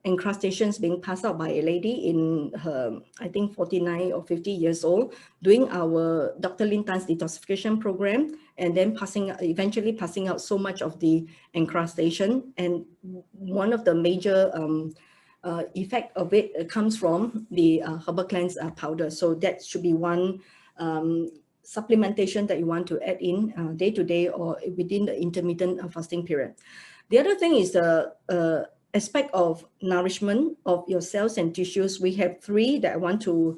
incrustations being passed out by a lady in her, I think 49 or 50 years old, doing our Dr. Lin Tan's detoxification program, and then eventually passing out so much of the incrustation. And one of the major effect of it comes from the herbal cleanse powder. So that should be one supplementation that you want to add in day to day or within the intermittent fasting period. The other thing is the aspect of nourishment of your cells and tissues. We have 3 that I want to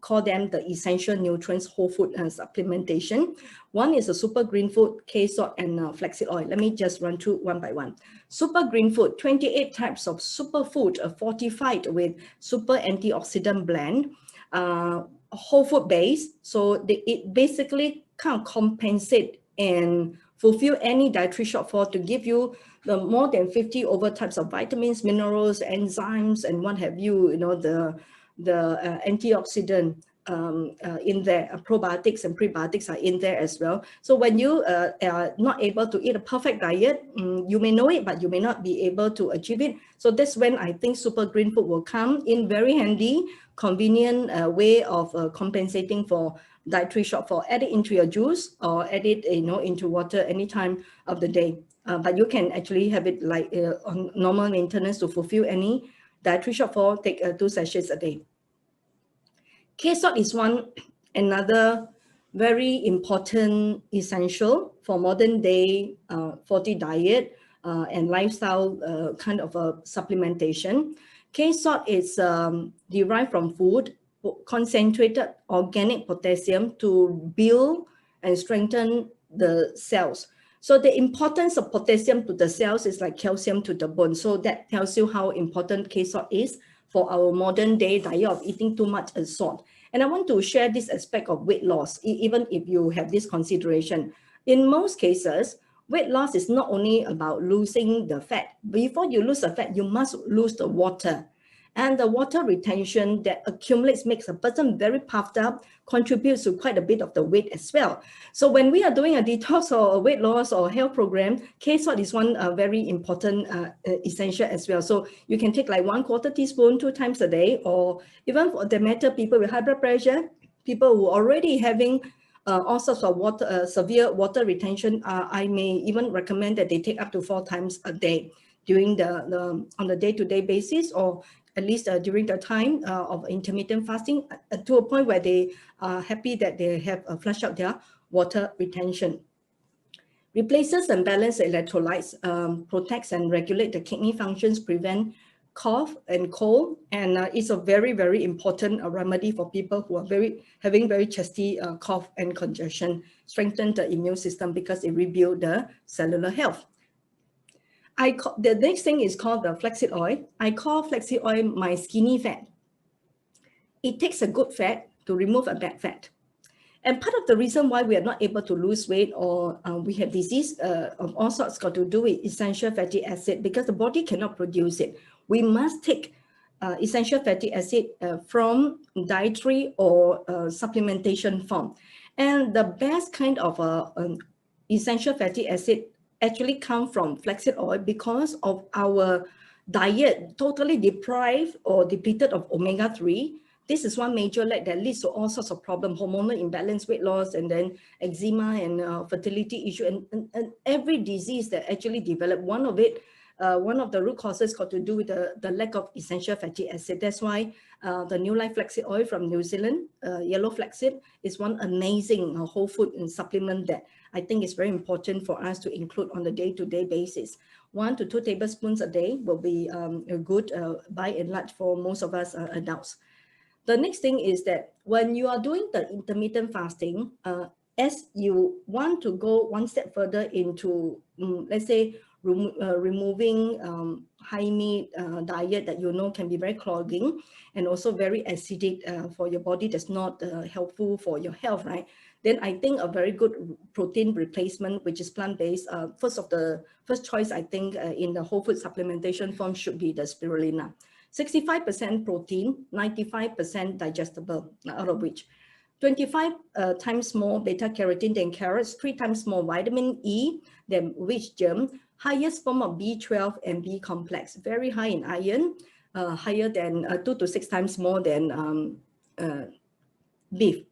call them the essential nutrients whole food supplementation. One is a super green food, K-salt, and flaxseed oil. Let me just run through one by one. Super green food, 28 types of superfood fortified with super antioxidant blend, whole food based. So it basically kind of compensate and fulfill any dietary shortfall to give you the more than 50 over types of vitamins, minerals, enzymes, and what have you, the antioxidant, in there. Probiotics and prebiotics are in there as well. So when you are not able to eat a perfect diet, you may know it, but you may not be able to achieve it. So that's when I think super green food will come in very handy, convenient way of compensating for dietary shortfall. Add it into your juice or add it into water any time of the day. But you can actually have it like on normal maintenance to fulfill any dietary shortfall. Take 2 sachets a day. K-salt is another very important essential for modern day 40 diet and lifestyle kind of a supplementation. K-salt is derived from food, concentrated organic potassium to build and strengthen the cells. So the importance of potassium to the cells is like calcium to the bone. So that tells you how important K-salt is for our modern day diet of eating too much salt. And I want to share this aspect of weight loss, even if you have this consideration. In most cases, weight loss is not only about losing the fat. Before you lose the fat, you must lose the water. And the water retention that accumulates makes a person very puffed up, contributes to quite a bit of the weight as well. So when we are doing a detox or a weight loss or health program, K-salt is one very important essential as well. So you can take like 1/4 teaspoon 2 times a day, or even for the matter, people with high blood pressure, people who are already having all sorts of water, severe water retention, I may even recommend that they take up to 4 times a day during on the day-to-day basis, or at least during the time of intermittent fasting, to a point where they are happy that they have flushed out their water retention. Replaces and balances electrolytes, protects and regulate the kidney functions, prevent cough and cold, and it's a very, very important remedy for people who are having very chesty cough and congestion. Strengthen the immune system because it rebuilds the cellular health. The next thing is called the flaxseed oil. I call flaxseed oil my skinny fat. It takes a good fat to remove a bad fat. And part of the reason why we are not able to lose weight or we have disease of all sorts got to do with essential fatty acid, because the body cannot produce it. We must take essential fatty acid from dietary or supplementation form. And the best kind of essential fatty acid actually come from flaxseed oil, because of our diet totally deprived or depleted of omega-3. This is one major leg that leads to all sorts of problems: hormonal imbalance, weight loss, and then eczema and fertility issue, and every disease that actually develop. One of the root causes got to do with the lack of essential fatty acid. That's why the New Life flaxseed oil from New Zealand, yellow flaxseed, is one amazing whole food and supplement that I think is very important for us to include on the day-to-day basis. 1 to 2 tablespoons a day will be good by and large for most of us adults. The next thing is that when you are doing the intermittent fasting, as you want to go one step further into, let's say, removing high meat diet that you know can be very clogging and also very acidic for your body, that's not helpful for your health, right? Then I think a very good protein replacement, which is plant-based, first choice, I think, in the whole food supplementation form should be the spirulina. 65% protein, 95% digestible, out of which 25 times more beta carotene than carrots, 3 times more vitamin E than wheat germ, highest form of B12 and B complex, very high in iron, higher than 2 to 6 times more than beef.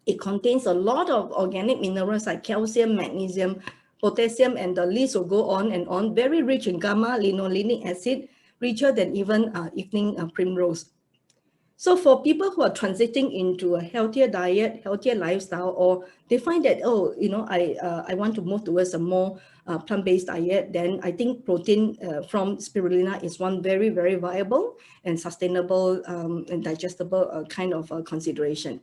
It contains a lot of organic minerals like calcium, magnesium, potassium, and the list will go on and on. Very rich in gamma linolenic acid, richer than even evening primrose. So for people who are transiting into a healthier diet, healthier lifestyle, or they find that, oh, I want to move towards a more plant-based diet, then I think protein from spirulina is one very, very viable and sustainable and digestible kind of consideration.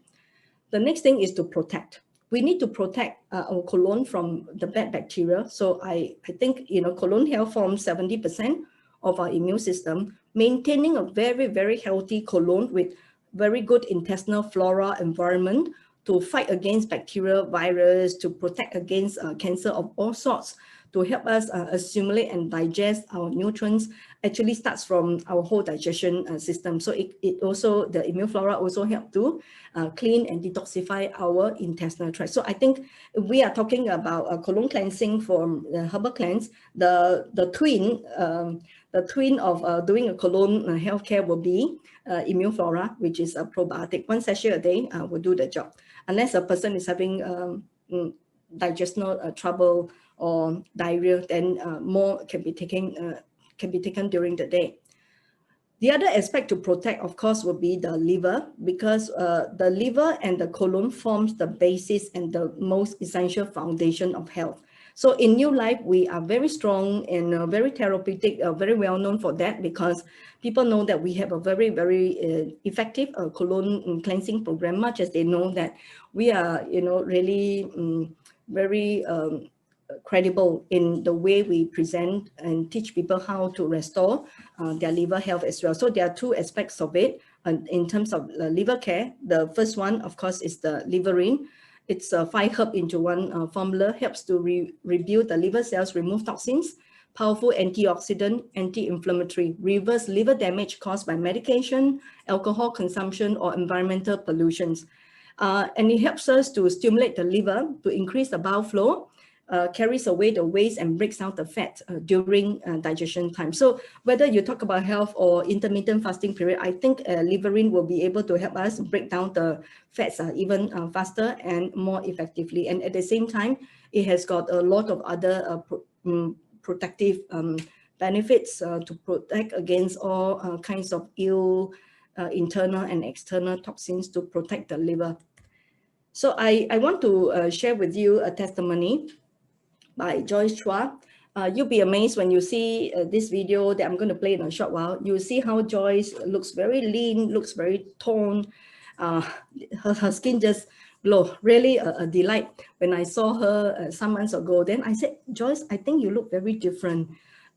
The next thing is to protect. We need to protect our colon from the bad bacteria. So I think, colon health forms 70% of our immune system. Maintaining a very, very healthy colon with very good intestinal flora environment to fight against bacteria, virus, to protect against cancer of all sorts, to help us assimilate and digest our nutrients actually starts from our whole digestion system. So it also, the immune flora also help to clean and detoxify our intestinal tract. So I think if we are talking about a colon cleansing from the herbal cleanse, the twin of doing a colon healthcare will be immune flora, which is a probiotic. 1 sachet a day will do the job. Unless a person is having digestional trouble or diarrhea, then more can be taken during the day. The other aspect to protect, of course, will be the liver, because the liver and the colon forms the basis and the most essential foundation of health. So in New Life, we are very strong and very therapeutic, very well known for that, because people know that we have a very, very effective colon cleansing program, much as they know that we are, really very credible in the way we present and teach people how to restore their liver health as well. So there are two aspects of it in terms of liver care. The first one, of course, is the liverine. It's 5 herbs into one formula, helps to rebuild the liver cells, remove toxins, powerful antioxidant, anti-inflammatory, reverse liver damage caused by medication, alcohol consumption, or environmental pollutions. And it helps us to stimulate the liver to increase the bile flow, carries away the waste and breaks down the fat during digestion time. So whether you talk about health or intermittent fasting period, I think liverine will be able to help us break down the fats even faster and more effectively. And at the same time, it has got a lot of other protective benefits to protect against all kinds of ill internal and external toxins to protect the liver. So I want to share with you a testimony by Joyce Chua. You'll be amazed when you see this video that I'm going to play in a short while. You'll see how Joyce looks very lean, looks very toned. Her skin just glow. Really a delight. When I saw her some months ago, then I said, Joyce, I think you look very different.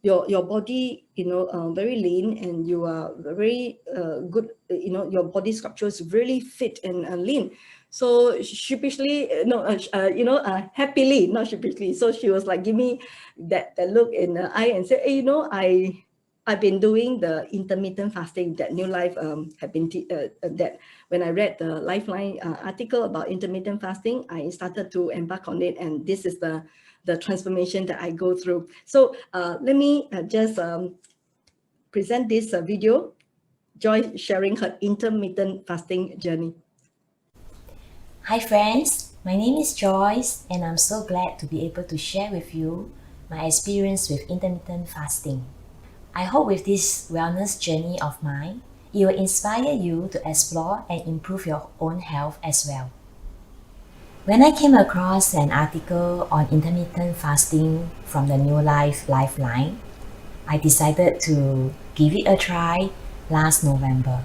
Your body, very lean, and you are very good. Your body structure is really fit and lean. So sheepishly, happily, not sheepishly. So she was like, give me that look in the eye and say, hey, I've been doing the intermittent fasting that New Life have been, that when I read the Lifeline article about intermittent fasting, I started to embark on it. And this is the transformation that I go through. So let me just present this video, Joy sharing her intermittent fasting journey. Hi friends, my name is Joyce and I'm so glad to be able to share with you my experience with intermittent fasting. I hope with this wellness journey of mine, it will inspire you to explore and improve your own health as well. When I came across an article on intermittent fasting from the New Life Lifeline, I decided to give it a try last November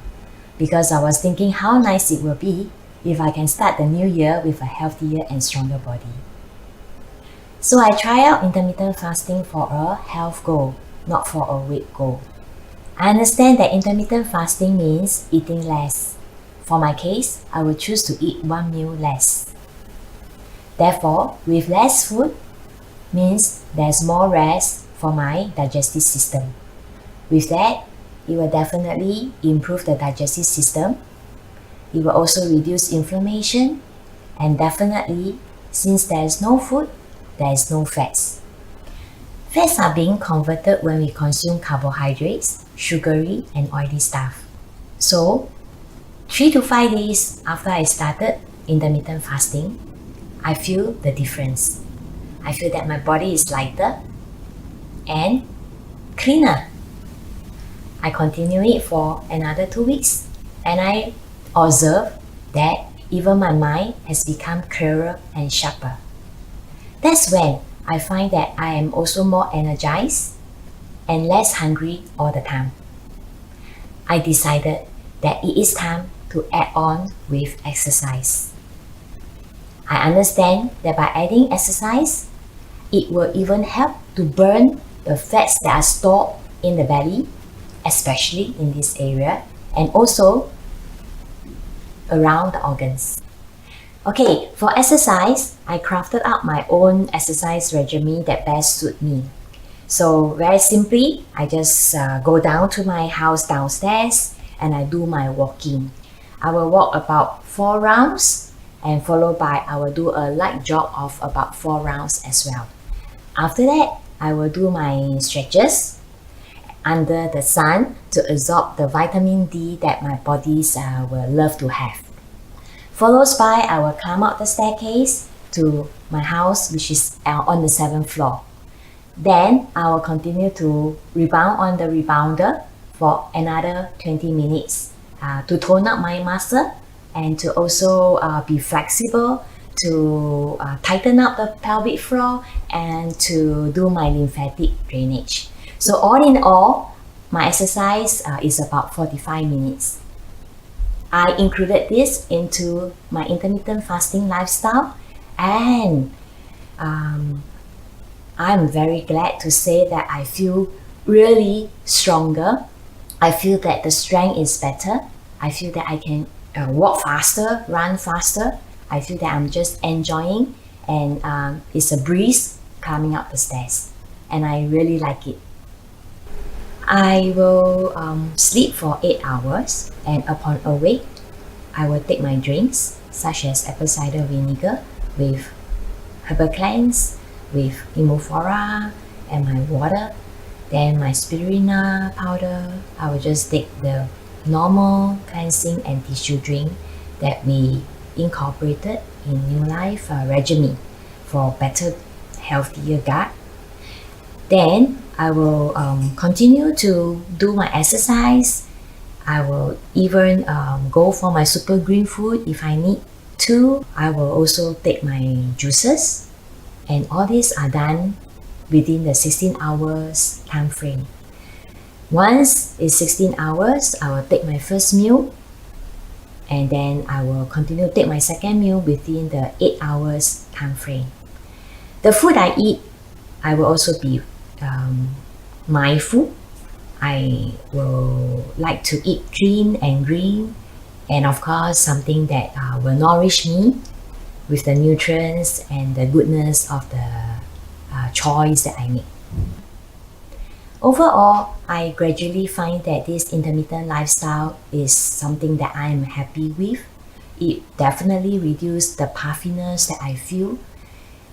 because I was thinking how nice it will be if I can start the new year with a healthier and stronger body. So I tried out intermittent fasting for a health goal, not for a weight goal. I understand that intermittent fasting means eating less. For my case, I will choose to eat 1 meal less. Therefore, with less food means there's more rest for my digestive system. With that, it will definitely improve the digestive system. It will also reduce inflammation, and definitely, since there is no food, there is no fats. Fats are being converted when we consume carbohydrates, sugary and oily stuff. So, 3 to 5 days after I started intermittent fasting, I feel the difference. I feel that my body is lighter and cleaner. I continue it for another 2 weeks, and I observe that even my mind has become clearer and sharper. That's when I find that I am also more energized and less hungry all the time. I decided that it is time to add on with exercise. I understand that by adding exercise, it will even help to burn the fats that are stored in the belly, especially in this area, and also around the organs. Okay, for exercise, I crafted out my own exercise regimen that best suit me. So very simply, I just go down to my house downstairs and I do my walking. I will walk about 4 rounds and followed by I will do a light jog of about 4 rounds as well. After that, I will do my stretches under the sun to absorb the vitamin D that my bodies will love to have. Followed by, I will climb up the staircase to my house, which is on the 7th floor. Then I will continue to rebound on the rebounder for another 20 minutes to tone up my muscle and to also be flexible, to tighten up the pelvic floor and to do my lymphatic drainage. So all in all, my exercise is about 45 minutes. I included this into my intermittent fasting lifestyle, and I'm very glad to say that I feel really stronger. I feel that the strength is better. I feel that I can walk faster, run faster. I feel that I'm just enjoying, and it's a breeze coming up the stairs, and I really like it. I will sleep for 8 hours, and upon awake, I will take my drinks such as apple cider vinegar with herbal cleanse, with Emulfora and my water. Then my spirulina powder, I will just take the normal cleansing and tissue drink that we incorporated in New Life regimen for better, healthier gut. Then I will continue to do my exercise. I will even go for my super green food if I need to. I will also take my juices, and all these are done within the 16 hours time frame. Once it's 16 hours, I will take my first meal, and then I will continue to take my second meal within the 8 hours time frame. The food I eat, I will also be mindful. I will like to eat clean and green, and of course something that will nourish me with the nutrients and the goodness of the choice that I make. Overall, I gradually find that this intermittent lifestyle is something that I am happy with. It definitely reduced the puffiness that I feel,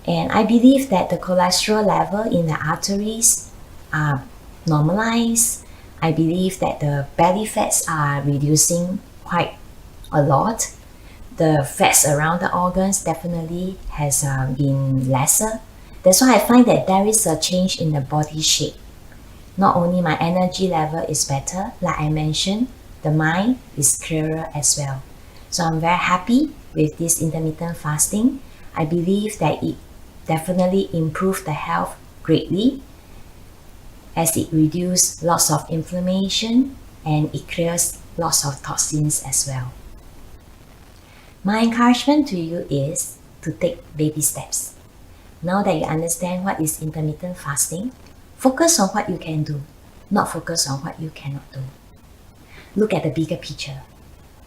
and I believe that the cholesterol level in the arteries are normalized. I believe that the belly fats are reducing quite a lot. The fats around the organs definitely has been lesser. That's why I find that there is a change in the body shape. Not only my energy level is better, like I mentioned, the mind is clearer as well. So I'm very happy with this intermittent fasting. I believe that it definitely improved the health greatly, as it reduces lots of inflammation and it clears lots of toxins as well. My encouragement to you is to take baby steps. Now that you understand what is intermittent fasting, focus on what you can do, not focus on what you cannot do. Look at the bigger picture,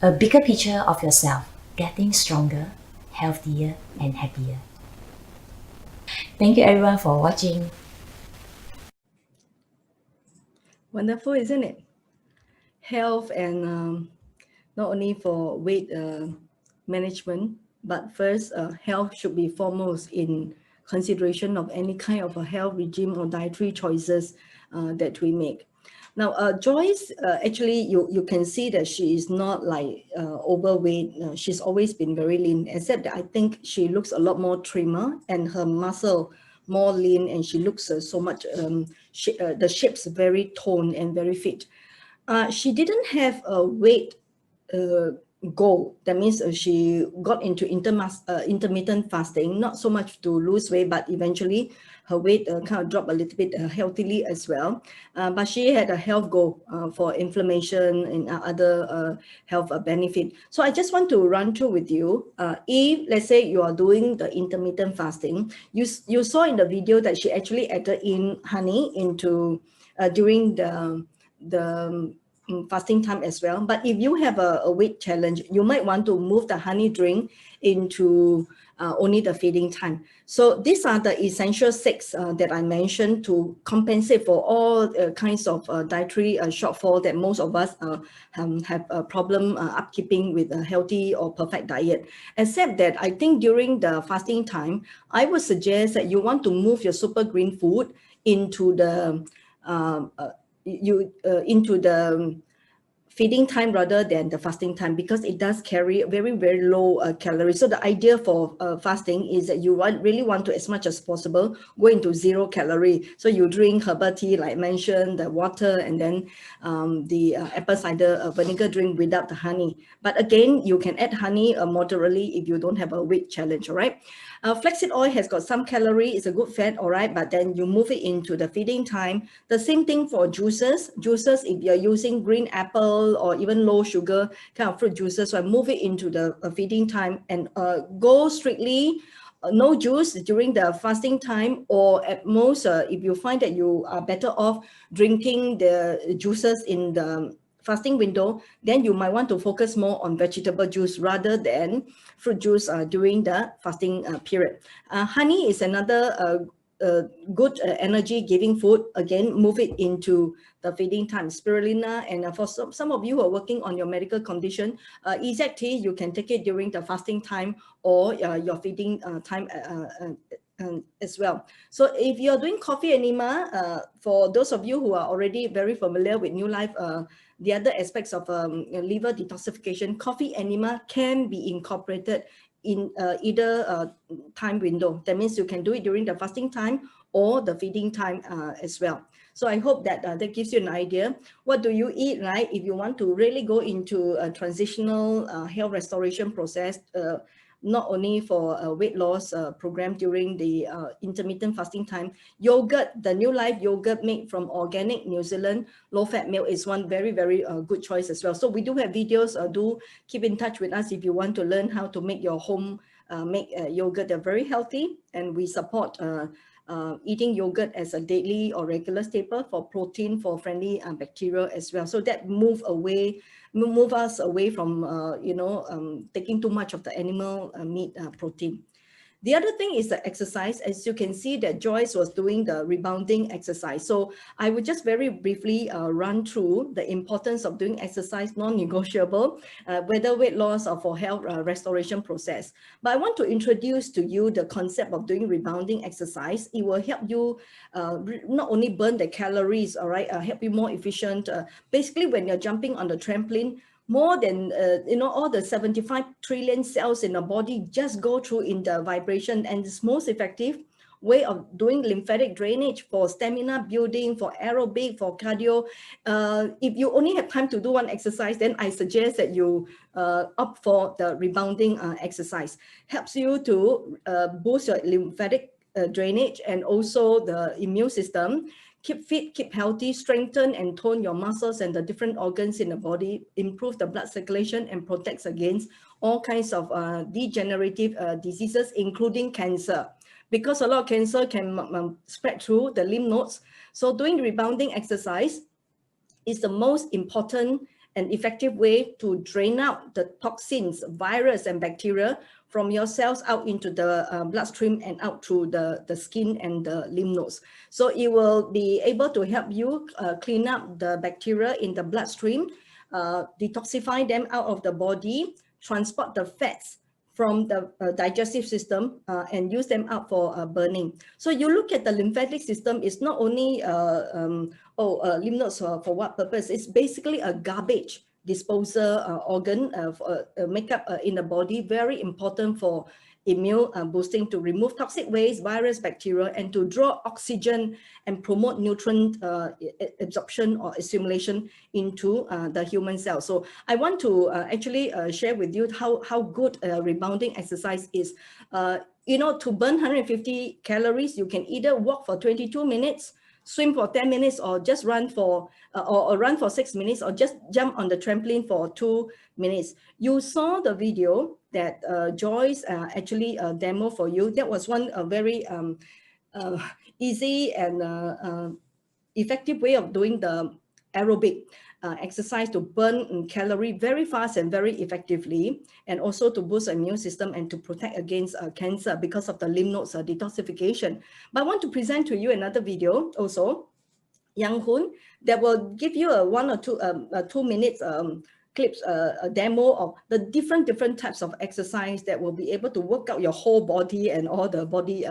a bigger picture of yourself getting stronger, healthier, and happier. Thank you everyone for watching. Wonderful, isn't it? Health and not only for weight management, but first, health should be foremost in consideration of any kind of a health regime or dietary choices that we make. Now, Joyce, actually, you can see that she is not like overweight. She's always been very lean, except that I think she looks a lot more trimmer and her muscle more lean, and she looks so much, the shape's very toned and very fit. She didn't have a weight goal. That means she got into intermittent fasting, not so much to lose weight, but eventually her weight kind of dropped a little bit healthily as well. But she had a health goal for inflammation and other health benefit. So I just want to run through with you. If let's say you are doing the intermittent fasting, you saw in the video that she actually added in honey into during the fasting time as well. But if you have a weight challenge, you might want to move the honey drink into only the feeding time. So these are the essential 6 that I mentioned to compensate for all kinds of dietary shortfall that most of us have a problem upkeeping with a healthy or perfect diet. Except that I think during the fasting time, I would suggest that you want to move your super green food into the into the feeding time rather than the fasting time, because it does carry very low calories. So the idea for fasting is that you really want to, as much as possible, go into 0 calorie. So you drink herbal tea, like mentioned, the water, and then the apple cider vinegar drink without the honey. But again, you can add honey moderately if you don't have a weight challenge, all right? Flaxseed oil has got some calorie, it's a good fat, all right, but then you move it into the feeding time. The same thing for juices. Juices, if you're using green apple or even low sugar kind of fruit juices, so I move it into the feeding time and go strictly no juice during the fasting time, or at most, if you find that you are better off drinking the juices in the fasting window, then you might want to focus more on vegetable juice rather than fruit juice during the fasting period. Honey is another good energy giving food. Again, move it into the feeding time. Spirulina, and for some of you who are working on your medical condition, Exact tea, you can take it during the fasting time or your feeding time as well. So if you're doing coffee enema, for those of you who are already very familiar with New Life, the other aspects of liver detoxification, coffee enema can be incorporated in either time window. That means you can do it during the fasting time or the feeding time as well. So I hope that that gives you an idea. What do you eat, right? If you want to really go into a transitional health restoration process, not only for a weight loss program during the intermittent fasting time, yogurt, the New Life yogurt made from organic New Zealand low-fat milk is one very good choice as well. So we do have videos. Do keep in touch with us if you want to learn how to make your home make yogurt. They're very healthy, and we support eating yogurt as a daily or regular staple for protein, for friendly bacteria as well. So that move us away from taking too much of the animal meat protein. The other thing is the exercise. As you can see that Joyce was doing the rebounding exercise. So I would just very briefly run through the importance of doing exercise, non-negotiable, whether weight loss or for health restoration process. But I want to introduce to you the concept of doing rebounding exercise. It will help you not only burn the calories, all right, help you more efficient. Basically, when you're jumping on the trampoline, more than all the 75 trillion cells in the body just go through in the vibration, and it's most effective way of doing lymphatic drainage for stamina building, for aerobic, for cardio. If you only have time to do one exercise, then I suggest that you opt for the rebounding exercise. Helps you to boost your lymphatic drainage and also the immune system. Keep fit, keep healthy, strengthen and tone your muscles and the different organs in the body, improve the blood circulation and protects against all kinds of degenerative diseases, including cancer. Because a lot of cancer can spread through the lymph nodes. So doing rebounding exercise is the most important and effective way to drain out the toxins, virus and bacteria from your cells out into the bloodstream and out through the skin and the lymph nodes. So it will be able to help you clean up the bacteria in the bloodstream, detoxify them out of the body, transport the fats from the digestive system and use them out for burning. So you look at the lymphatic system, it's not only lymph nodes for what purpose? It's basically a garbage disposal organ makeup in the body, very important for immune boosting, to remove toxic waste, virus, bacteria, and to draw oxygen and promote nutrient absorption or assimilation into the human cell. So I want to actually share with you how good rebounding exercise is. To burn 150 calories, you can either walk for 22 minutes, swim for 10 minutes, or just run for or run for 6 minutes, or just jump on the trampoline for 2 minutes. You saw the video that Joyce actually demo for you. That was one very easy and effective way of doing the aerobic. exercise to burn calorie very fast and very effectively, and also to boost the immune system and to protect against cancer because of the lymph nodes detoxification. But I want to present to you another video also, Yang Hun, that will give you a 1 or 2 minutes clips, a demo of the different types of exercise that will be able to work out your whole body and all the body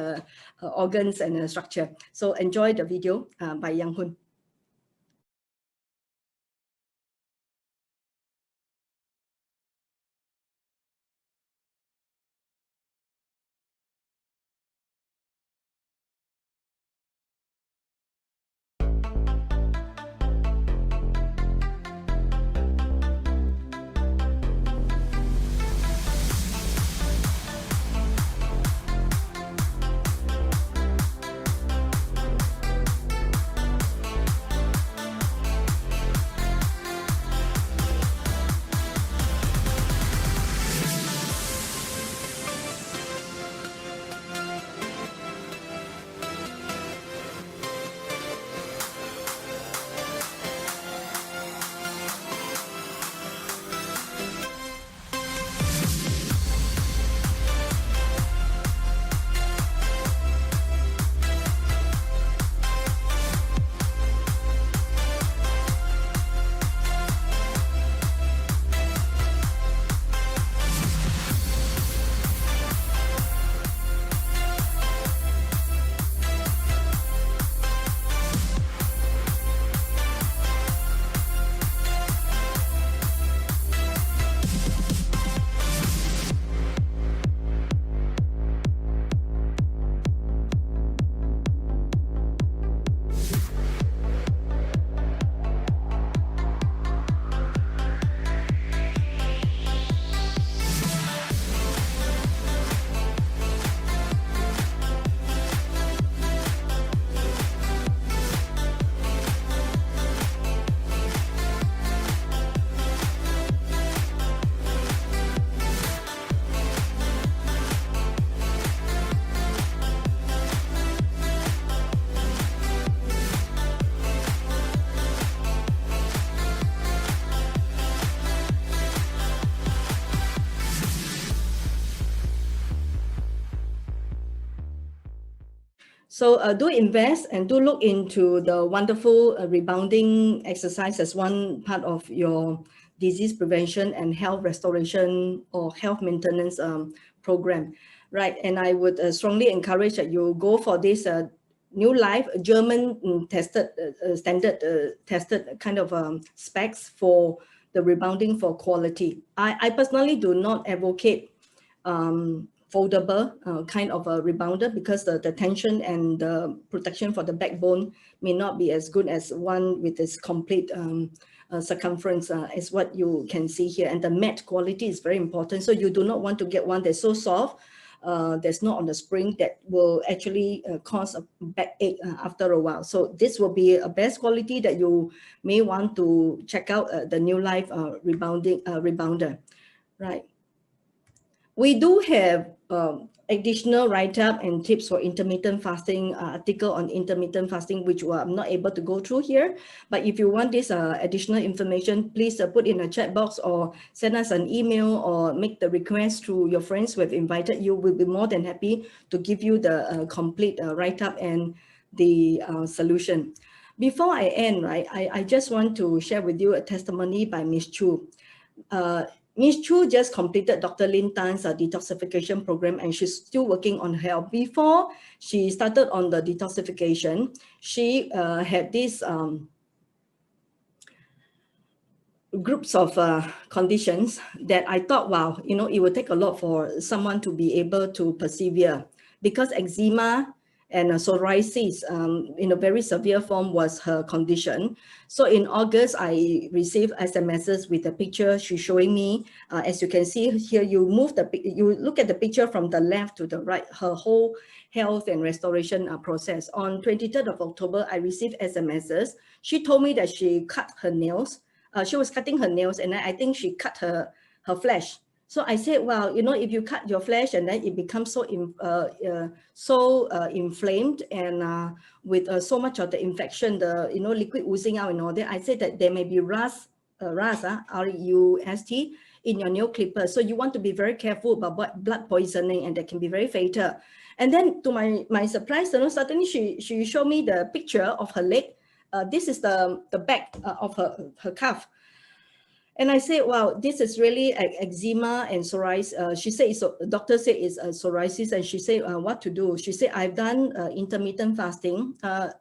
organs and structure. So enjoy the video by Yang Hun. So do invest and do look into the wonderful rebounding exercise as one part of your disease prevention and health restoration or health maintenance program, right? And I would strongly encourage that you go for this New Life German tested standard tested kind of specs for the rebounding for quality. I personally do not advocate foldable kind of a rebounder because the tension and the protection for the backbone may not be as good as one with this complete circumference as what you can see here. And the mat quality is very important. So you do not want to get one that's so soft, that's not on the spring, that will actually cause a backache after a while. So this will be a best quality that you may want to check out the New Life rebounder, right? We do have additional write-up and tips for intermittent fasting, article on intermittent fasting, which I'm not able to go through here. But if you want this additional information, please put in a chat box or send us an email or make the request to your friends who have invited you. We'll be more than happy to give you the complete write-up and the solution. Before I end, right, I just want to share with you a testimony by Ms. Chu. Ms. Chu just completed Dr. Lin Tan's detoxification program, and she's still working on health. Before she started on the detoxification, she had these groups of conditions that I thought, wow, you know, it would take a lot for someone to be able to persevere, because eczema and psoriasis in a very severe form was her condition. So in August, I received SMSs with a picture she's showing me. As you can see here, you look at the picture from the left to the right, her whole health and restoration process. On 23rd of October, I received SMSs. She told me that she cut her nails. She was cutting her nails, and I think she cut her flesh. So I said, well, you know, if you cut your flesh and then it becomes so inflamed and with so much of the infection, the liquid oozing out and all that, I said that there may be rust, R-U-S-T, in your nail clipper. So you want to be very careful about blood poisoning, and that can be very fatal. And then to my surprise, suddenly she showed me the picture of her leg. This is the back of her calf. And I said, wow, this is really eczema and psoriasis. She said, the doctor said it's psoriasis, and she said, what to do? She said, I've done intermittent fasting.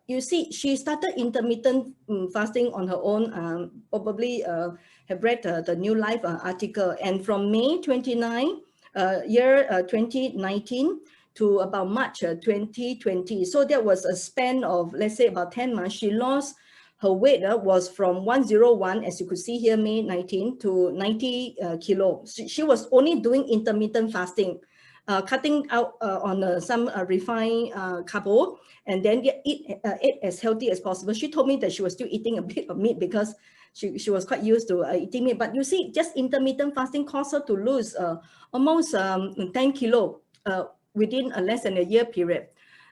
You see, she started intermittent fasting on her own, probably have read the New Life article. And from May 29, year 2019, to about March 2020. So that was a span of, let's say, about 10 months. She lost her weight was from 101, as you could see here, May 19, to 90 kilo. She was only doing intermittent fasting, cutting out on some refined carbo, and then eat as healthy as possible. She told me that she was still eating a bit of meat because she was quite used to eating meat. But you see, just intermittent fasting caused her to lose almost 10 kilo within a less than a year period.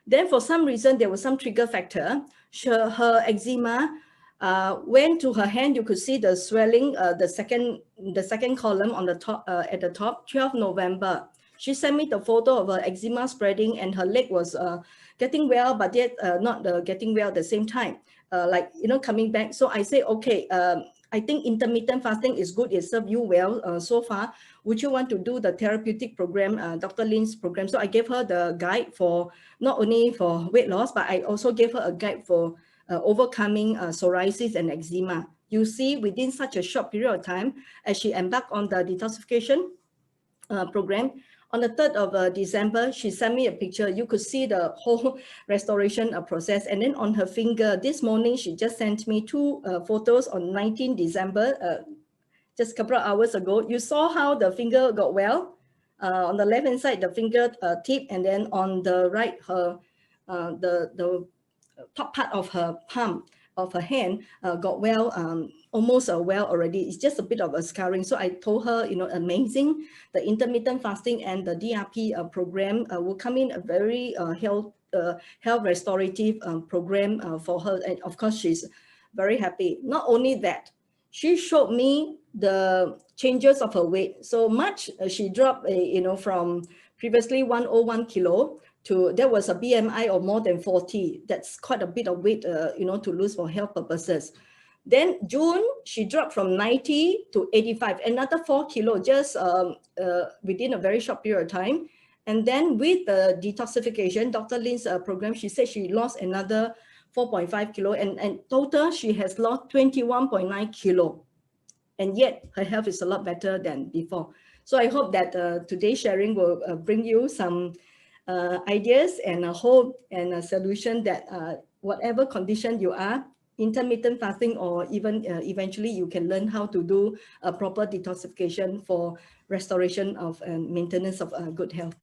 Then for some reason, there was some trigger factor. Her eczema went to her hand. You could see the swelling, the second column on the top, at the top, 12 November. She sent me the photo of her eczema spreading, and her leg was getting well, but yet not getting well at the same time, coming back. So I say, okay, I think intermittent fasting is good. It served you well so far. Would you want to do the therapeutic program, Dr. Lin's program? So I gave her the guide for not only for weight loss, but I also gave her a guide for overcoming psoriasis and eczema. You see, within such a short period of time, as she embarked on the detoxification program, on the 3rd of December, she sent me a picture. You could see the whole restoration process. And then on her finger, this morning, she just sent me 2 photos on 19 December, just a couple of hours ago. You saw how the finger got well. On the left-hand side, the finger tip, and then on the right, her the top part of her palm of her hand got well, almost well already. It's just a bit of a scarring. So I told her, amazing. The intermittent fasting and the DRP program will come in a very health restorative program for her. And of course, she's very happy. Not only that, she showed me the changes of her weight. So much she dropped, from previously 101 kilo to, there was a BMI of more than 40. That's quite a bit of weight, to lose for health purposes. Then June, she dropped from 90 to 85, another 4 kilo just within a very short period of time. And then with the detoxification, Dr. Lin's program, she said she lost another 4.5 kilo, and total she has lost 21.9 kilo. And yet her health is a lot better than before. So I hope that today's sharing will bring you some ideas and a hope and a solution that whatever condition you are, intermittent fasting, or even eventually you can learn how to do a proper detoxification for restoration of and maintenance of good health.